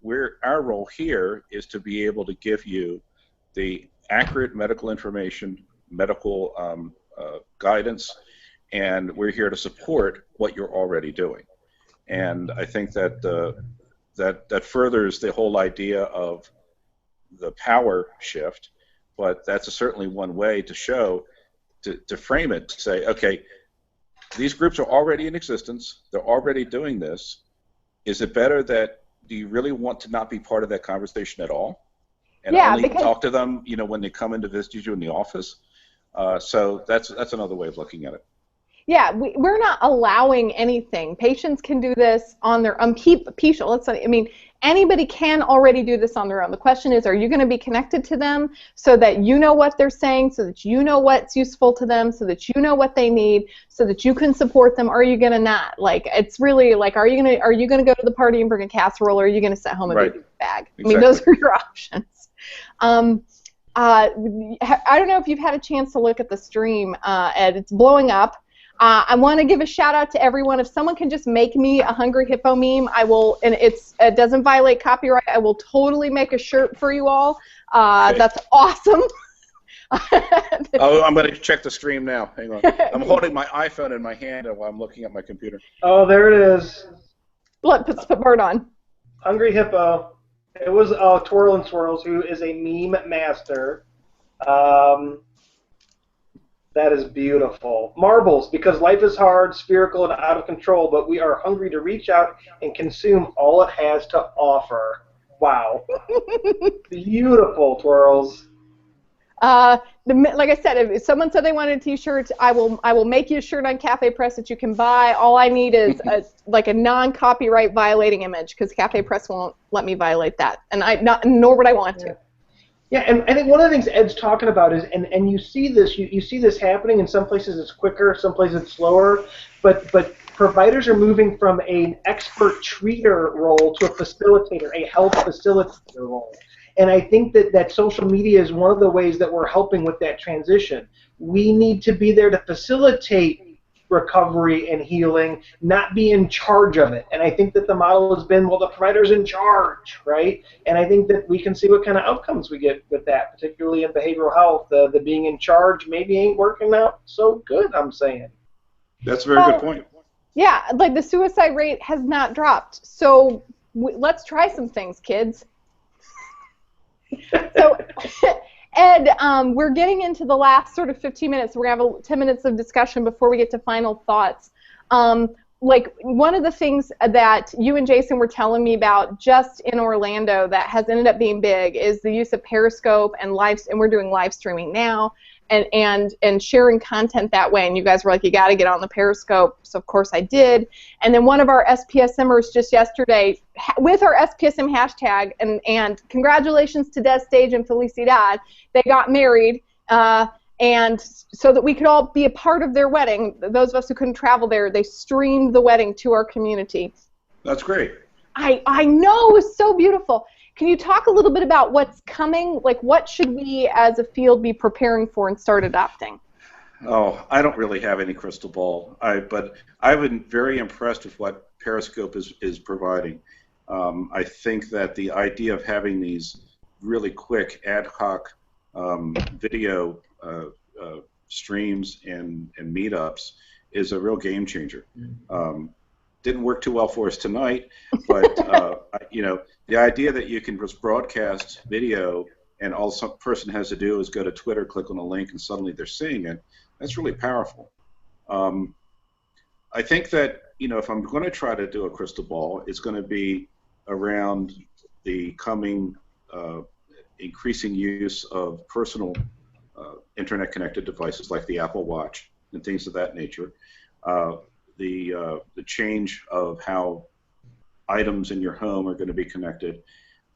[SPEAKER 4] our role here is to be able to give you the accurate medical information, medical guidance, and we're here to support what you're already doing. And I think that that furthers the whole idea of the power shift, but that's certainly one way to show, to frame it, to say, okay, these groups are already in existence, they're already doing this. Is it better that, do you really want to not be part of that conversation at all? And only talk to them, you know, when they come in to visit you in the office? So that's another way of looking at it.
[SPEAKER 3] Yeah, we're not allowing anything. Patients can do this on their own. Anybody can already do this on their own. The question is, are you going to be connected to them so that you know what they're saying, so that you know what's useful to them, so that you know what they need, so that you can support them, or are you going to not? Like, it's really like, are you going to go to the party and bring a casserole, or are you going to sit home and
[SPEAKER 4] right.
[SPEAKER 3] be a bag?
[SPEAKER 4] Exactly.
[SPEAKER 3] I mean, those are your options. I don't know if you've had a chance to look at the stream, Ed. It's blowing up. I want to give a shout out to everyone. If someone can just make me a Hungry Hippo meme, I will, and it doesn't violate copyright, I will totally make a shirt for you all. Okay. That's awesome.
[SPEAKER 4] Oh, I'm going to check the stream now. Hang on. I'm holding my iPhone in my hand while I'm looking at my computer.
[SPEAKER 1] Oh, there it is.
[SPEAKER 3] Look, put Bert on.
[SPEAKER 1] Hungry Hippo. It was Twirl and Swirls, who is a meme master. That is beautiful. Marbles, because life is hard, spherical, and out of control, but we are hungry to reach out and consume all it has to offer. Wow. Beautiful, Twirls.
[SPEAKER 3] Like I said, if someone said they wanted a T-shirt, I will make you a shirt on Cafe Press that you can buy. All I need is a non-copyright violating image, because Cafe Press won't let me violate that, and nor would I want to.
[SPEAKER 1] Yeah, and I think one of the things Ed's talking about is, and you see this, you see this happening. In some places it's quicker, some places it's slower, but providers are moving from an expert treater role to a facilitator, a health facilitator role. And I think that social media is one of the ways that we're helping with that transition. We need to be there to facilitate recovery and healing, not be in charge of it. And I think that the model has been, well, the provider's in charge, right? And I think that we can see what kind of outcomes we get with that, particularly in behavioral health. The being in charge maybe ain't working out so good, I'm saying.
[SPEAKER 4] That's a very good point.
[SPEAKER 3] Yeah, like the suicide rate has not dropped. So let's try some things, kids. So, Ed, we're getting into the last sort of 15 minutes. We're going to have 10 minutes of discussion before we get to final thoughts. Like, one of the things that you and Jason were telling me about just in Orlando that has ended up being big is the use of Periscope and we're doing live streaming now, and sharing content that way. And you guys were like, you got to get on the Periscope. So, of course, I did. And then one of our SPSMers just yesterday, with our SPSM hashtag, and congratulations to Des Stage and Felicidad, they got married, and so that we could all be a part of their wedding, those of us who couldn't travel there, they streamed the wedding to our community.
[SPEAKER 4] That's great.
[SPEAKER 3] I know, it was so beautiful. Can you talk a little bit about what's coming? Like, what should we as a field be preparing for and start adopting?
[SPEAKER 4] Oh, I don't really have any crystal ball, but I've been very impressed with what Periscope is providing. I think that the idea of having these really quick ad hoc video streams and meetups is a real game changer. Didn't work too well for us tonight, but you know, the idea that you can just broadcast video and all some person has to do is go to Twitter, click on a link, and suddenly they're seeing it, that's really powerful. I think that, you know, if I'm going to try to do a crystal ball, it's going to be around the coming increasing use of personal internet-connected devices like the Apple Watch and things of that nature. The change of how items in your home are going to be connected.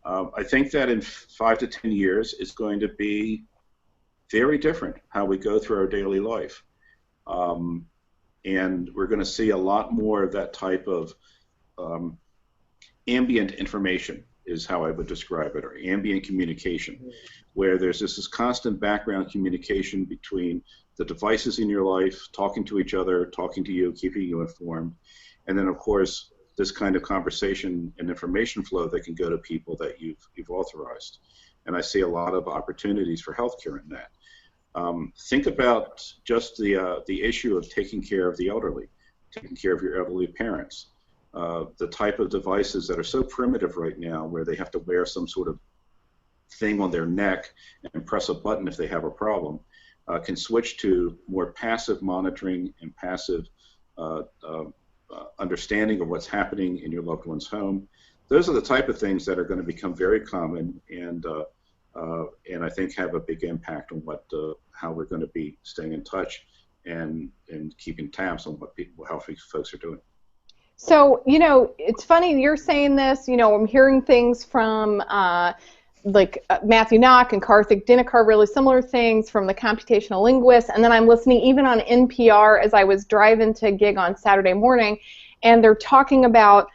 [SPEAKER 4] I think that in 5 to 10 years, it's going to be very different how we go through our daily life. And we're going to see a lot more of that type of ambient information is how I would describe it, or ambient communication, where there's this constant background communication between the devices in your life, talking to each other, talking to you, keeping you informed, and then, of course, this kind of conversation and information flow that can go to people that you've authorized. And I see a lot of opportunities for healthcare in that. Think about just the issue of taking care of the elderly, taking care of your elderly parents. the type of devices that are so primitive right now, where they have to wear some sort of thing on their neck and press a button if they have a problem, can switch to more passive monitoring and passive understanding of what's happening in your loved one's home. Those are the type of things that are going to become very common, and I think have a big impact on how we're going to be staying in touch and keeping tabs on how folks are doing.
[SPEAKER 3] So, it's funny you're saying this. I'm hearing things from Matthew Knock and Karthik Dinakar, really similar things from the computational linguists, and then I'm listening even on NPR as I was driving to a gig on Saturday morning, and they're talking about,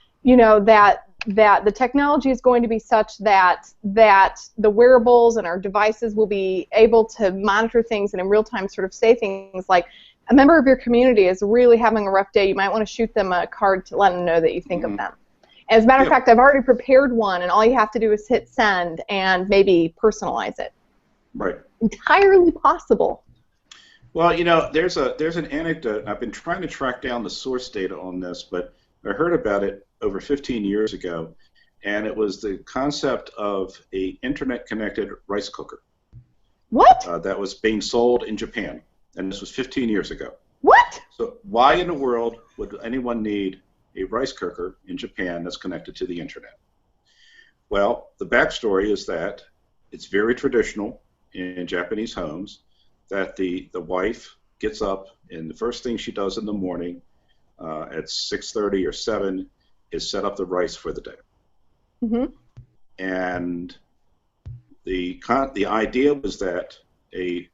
[SPEAKER 3] that the technology is going to be such that the wearables and our devices will be able to monitor things and in real time sort of say things like, a member of your community is really having a rough day, you might want to shoot them a card to let them know that you think of them. As a matter of fact, I've already prepared one, and all you have to do is hit send and maybe personalize it.
[SPEAKER 4] Right.
[SPEAKER 3] Entirely possible.
[SPEAKER 4] Well, there's an anecdote. I've been trying to track down the source data on this, but I heard about it over 15 years ago, and it was the concept of a internet-connected rice cooker.
[SPEAKER 3] What?
[SPEAKER 4] That was being sold in Japan, and this was 15 years ago.
[SPEAKER 3] What?
[SPEAKER 4] So why in the world would anyone need a rice cooker in Japan that's connected to the internet? Well, the backstory is that it's very traditional in Japanese homes that the wife gets up, and the first thing she does in the morning at 6:30 or 7 is set up the rice for the day.
[SPEAKER 3] Mm-hmm.
[SPEAKER 4] And the idea was that a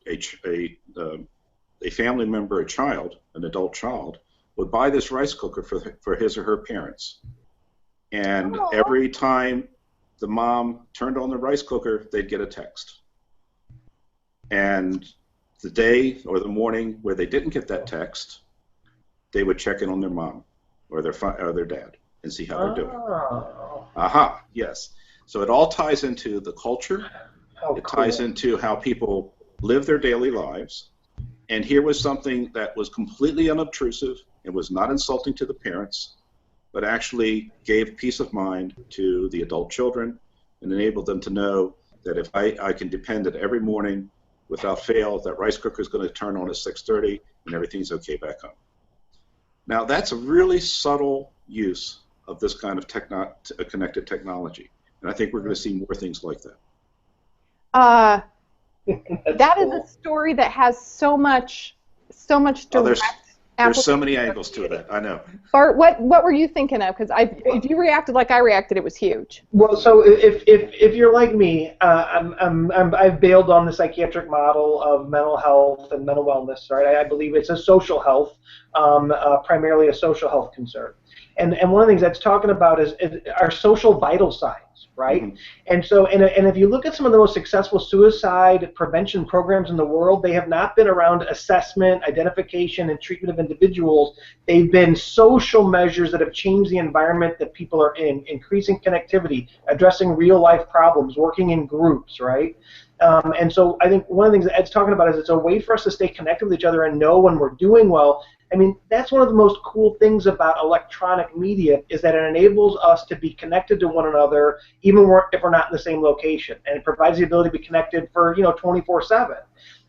[SPEAKER 4] family member, a child, an adult child, would buy this rice cooker for his or her parents. And every time the mom turned on the rice cooker, they'd get a text. And the day or the morning where they didn't get that text, they would check in on their mom or their dad and see how they're doing. Aha, yes. So it all ties into the culture. It ties into how people live their daily lives. And here was something that was completely unobtrusive. It was not insulting to the parents, but actually gave peace of mind to the adult children and enabled them to know that if I can depend that every morning without fail, that rice cooker is going to turn on at 6:30 and everything's okay back home. Now, that's a really subtle use of this kind of connected technology, and I think we're going to see more things like that.
[SPEAKER 3] That is a story that has so much direct.
[SPEAKER 4] There's so many angles to it. I know.
[SPEAKER 3] Bart, what were you thinking of? Because if you reacted like I reacted, it was huge.
[SPEAKER 1] Well, so if you're like me, I've bailed on the psychiatric model of mental health and mental wellness. Right, I believe it's a social health, primarily a social health concern. And one of the things that's talking about is our social vital signs. Right, mm-hmm. And if you look at some of the most successful suicide prevention programs in the world, they have not been around assessment, identification, and treatment of individuals. They've been social measures that have changed the environment that people are in, increasing connectivity, addressing real life problems, working in groups, right? And so I think one of the things that Ed's talking about is it's a way for us to stay connected with each other and know when we're doing well. I mean, that's one of the most cool things about electronic media is that it enables us to be connected to one another even if we're not in the same location. And it provides the ability to be connected for, 24/7.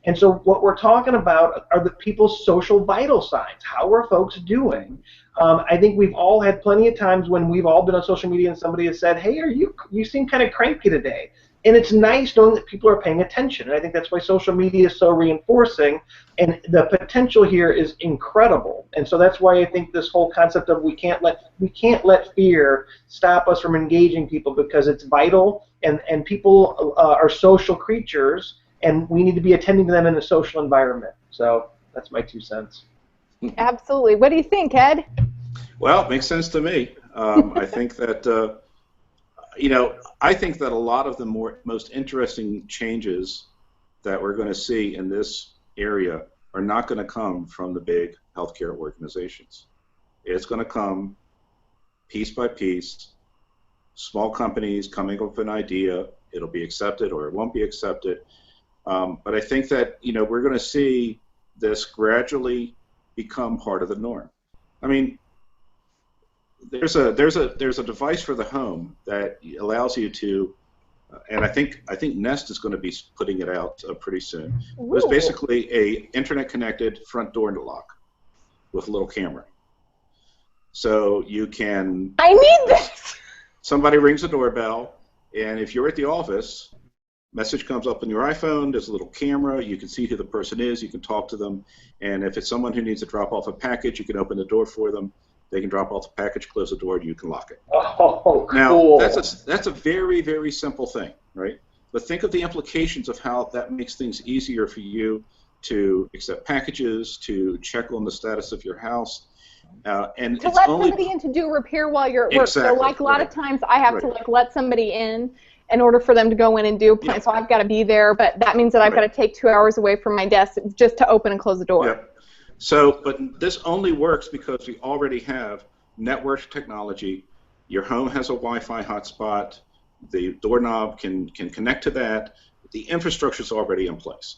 [SPEAKER 1] And so what we're talking about are the people's social vital signs. How are folks doing? I think we've all had plenty of times when we've all been on social media and somebody has said, hey, you seem kind of cranky today. And it's nice knowing that people are paying attention. And I think that's why social media is so reinforcing. And the potential here is incredible. And so that's why I think this whole concept of we can't let fear stop us from engaging people, because it's vital. And people are social creatures, and we need to be attending to them in a social environment. So that's my 2 cents.
[SPEAKER 3] Absolutely. What do you think, Ed?
[SPEAKER 4] Well, it makes sense to me. I think that I think that a lot of the most interesting changes that we're going to see in this area are not going to come from the big healthcare organizations. It's going to come piece by piece, small companies coming up with an idea. It'll be accepted or it won't be accepted. But I think that we're going to see this gradually become part of the norm. I mean, there's a device for the home that allows you to, and I think Nest is going to be putting it out pretty soon. It was basically a internet-connected front door lock with a little camera. So you can.
[SPEAKER 3] I need this.
[SPEAKER 4] Somebody rings the doorbell, and if you're at the office, message comes up on your iPhone. There's a little camera. You can see who the person is. You can talk to them, and if it's someone who needs to drop off a package, you can open the door for them. They can drop off the package, close the door, and you can lock it.
[SPEAKER 1] Oh, cool.
[SPEAKER 4] Now, that's a very, very simple thing, right? But think of the implications of how that makes things easier for you to accept packages, to check on the status of your house. And
[SPEAKER 3] to let somebody in to do repair while you're at work.
[SPEAKER 4] Exactly,
[SPEAKER 3] so, like, a lot of times I have to let somebody in order for them to go in and do a plan. So I've got to be there, but that means that I've got to take 2 hours away from my desk just to open and close the door.
[SPEAKER 4] Yep. So, but this only works because we already have network technology. Your home has a Wi-Fi hotspot. The doorknob can connect to that. The infrastructure is already in place.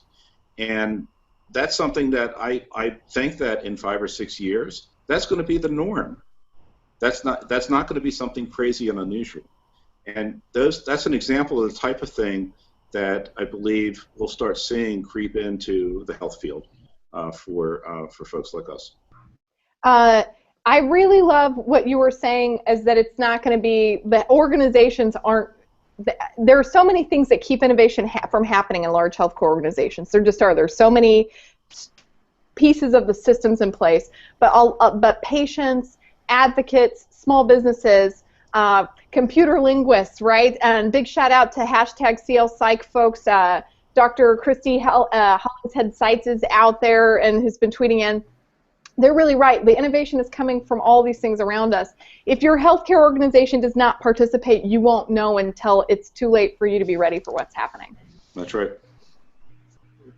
[SPEAKER 4] And that's something that I think that in 5 or 6 years, that's going to be the norm. That's not going to be something crazy and unusual. And that's an example of the type of thing that I believe we'll start seeing creep into the health field for folks like us.
[SPEAKER 3] I really love what you were saying, is that it's not going to be, the organizations aren't, there are so many things that keep innovation from happening in large healthcare organizations. There just are. There's so many pieces of the systems in place, but patients, advocates, small businesses, computer linguists, right? And big shout out to #CLPsych folks. Dr. Christy Hollingshead Seitz is out there and who's been tweeting in. They're really right. The innovation is coming from all these things around us. If your healthcare organization does not participate, you won't know until it's too late for you to be ready for what's happening.
[SPEAKER 4] That's right.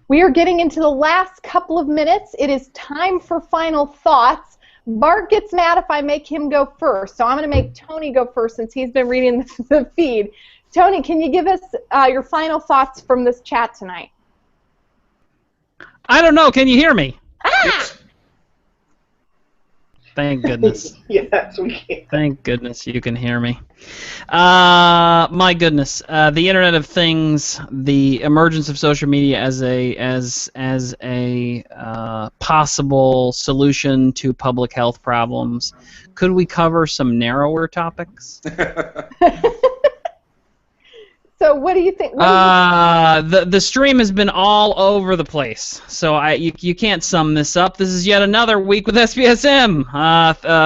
[SPEAKER 3] We are getting into the last couple of minutes. It is time for final thoughts. Bart gets mad if I make him go first, so I'm going to make Tony go first since he's been reading the feed. Tony, can you give us your final thoughts from this chat tonight?
[SPEAKER 2] I don't know. Can you hear me?
[SPEAKER 3] Ah!
[SPEAKER 2] Thank goodness.
[SPEAKER 1] Yes, we can.
[SPEAKER 2] Thank goodness you can hear me. My goodness, the Internet of Things, the emergence of social media as a possible solution to public health problems. Could we cover some narrower topics?
[SPEAKER 3] So what do you think?
[SPEAKER 2] The stream has been all over the place, so you can't sum this up. This is yet another week with SPSM.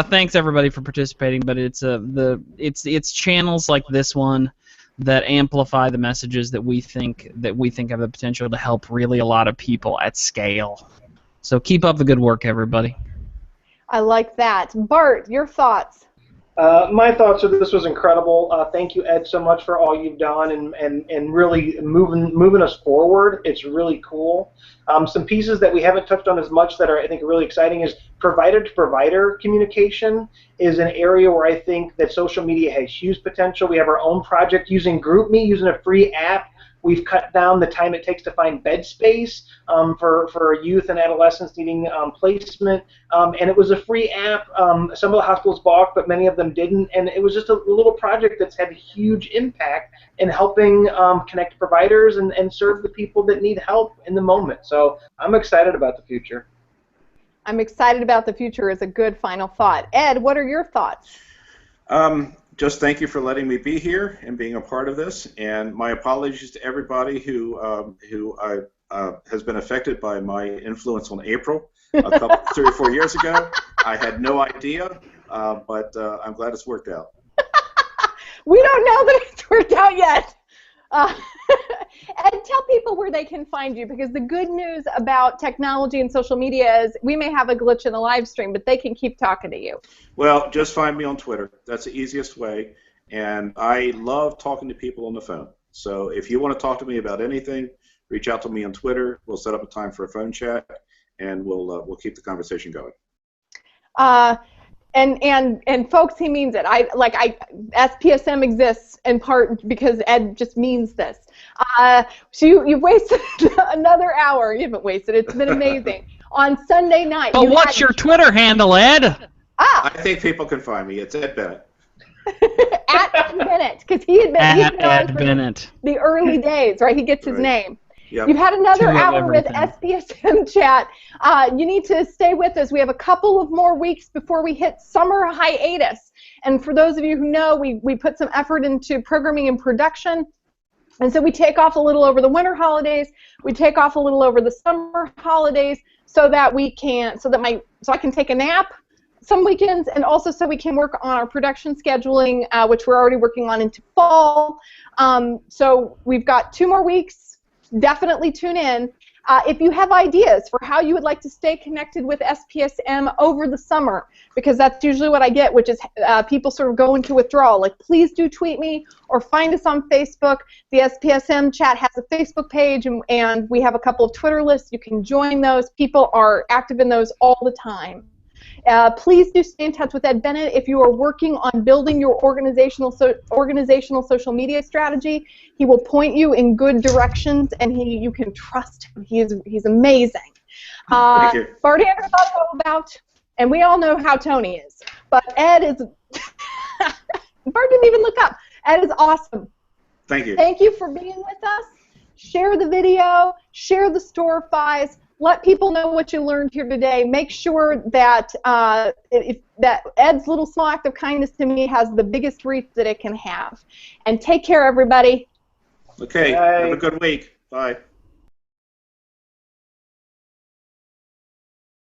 [SPEAKER 2] Thanks everybody for participating, but it's channels like this one that amplify the messages that we think have the potential to help really a lot of people at scale. So keep up the good work, everybody.
[SPEAKER 3] I like that. Bart, your thoughts?
[SPEAKER 1] My thoughts are this was incredible. Thank you, Ed, so much for all you've done and really moving us forward. It's really cool. Some pieces that we haven't touched on as much that are, I think, really exciting is provider-to-provider communication is an area where I think that social media has huge potential. We have our own project using GroupMe, using a free app. We've cut down the time it takes to find bed space for youth and adolescents needing placement, and it was a free app. Some of the hospitals balked, but many of them didn't, and it was just a little project that's had a huge impact in helping connect providers and serve the people that need help in the moment. So I'm excited about the future.
[SPEAKER 3] I'm excited about the future is a good final thought. Ed, what are your thoughts?
[SPEAKER 4] Just thank you for letting me be here and being a part of this, and my apologies to everybody who has been affected by my influence on April 3 or 4 years ago. I had no idea, but I'm glad it's worked out.
[SPEAKER 3] We don't know that it's worked out yet. And tell people where they can find you, because the good news about technology and social media is we may have a glitch in the live stream, but they can keep talking to you.
[SPEAKER 4] Well, just find me on Twitter. That's the easiest way, and I love talking to people on the phone. So if you want to talk to me about anything, reach out to me on Twitter. We'll set up a time for a phone chat, and we'll keep the conversation going.
[SPEAKER 3] And folks, he means it. SPSM exists in part because Ed just means this. So you've wasted another hour. You haven't wasted. It's been amazing. On Sunday night.
[SPEAKER 2] But what's your Twitter handle, Ed?
[SPEAKER 3] Ah,
[SPEAKER 5] I think people can find me. It's Ed Bennett.
[SPEAKER 3] at Ed Bennett, because he had been
[SPEAKER 2] Ed
[SPEAKER 3] on
[SPEAKER 2] Bennett.
[SPEAKER 3] the early days, right? He gets his
[SPEAKER 5] Right.
[SPEAKER 3] name.
[SPEAKER 5] Yep.
[SPEAKER 3] You've had another
[SPEAKER 2] Two of
[SPEAKER 3] hour with
[SPEAKER 2] everything.
[SPEAKER 3] SPSM chat. You need to stay with us. We have a couple of more weeks before we hit summer hiatus. And for those of you who know, we put some effort into programming and production. And so we take off a little over the winter holidays. We take off a little over the summer holidays so that I can take a nap some weekends, and also so we can work on our production scheduling, which we're already working on into fall. So we've got 2 more weeks. Definitely tune in. If you have ideas for how you would like to stay connected with SPSM over the summer, because that's usually what I get, which is people sort of go into withdrawal. Like, please do tweet me or find us on Facebook. The SPSM chat has a Facebook page, and we have a couple of Twitter lists. You can join those. People are active in those all the time. Please do stay in touch with Ed Bennett if you are working on building your organizational social media strategy. He will point you in good directions, and you can trust him. He's amazing.
[SPEAKER 5] Thank you.
[SPEAKER 3] Bart Andrews I know about, and we all know how Tony is. But Ed is Bart didn't even look up. Ed is awesome.
[SPEAKER 5] Thank you.
[SPEAKER 3] Thank you for being with us. Share the video. Share the store files. Let people know what you learned here today. Make sure that that Ed's little small act of kindness to me has the biggest reach that it can have. And take care, everybody.
[SPEAKER 5] Okay.
[SPEAKER 1] Bye.
[SPEAKER 5] Have a good week. Bye.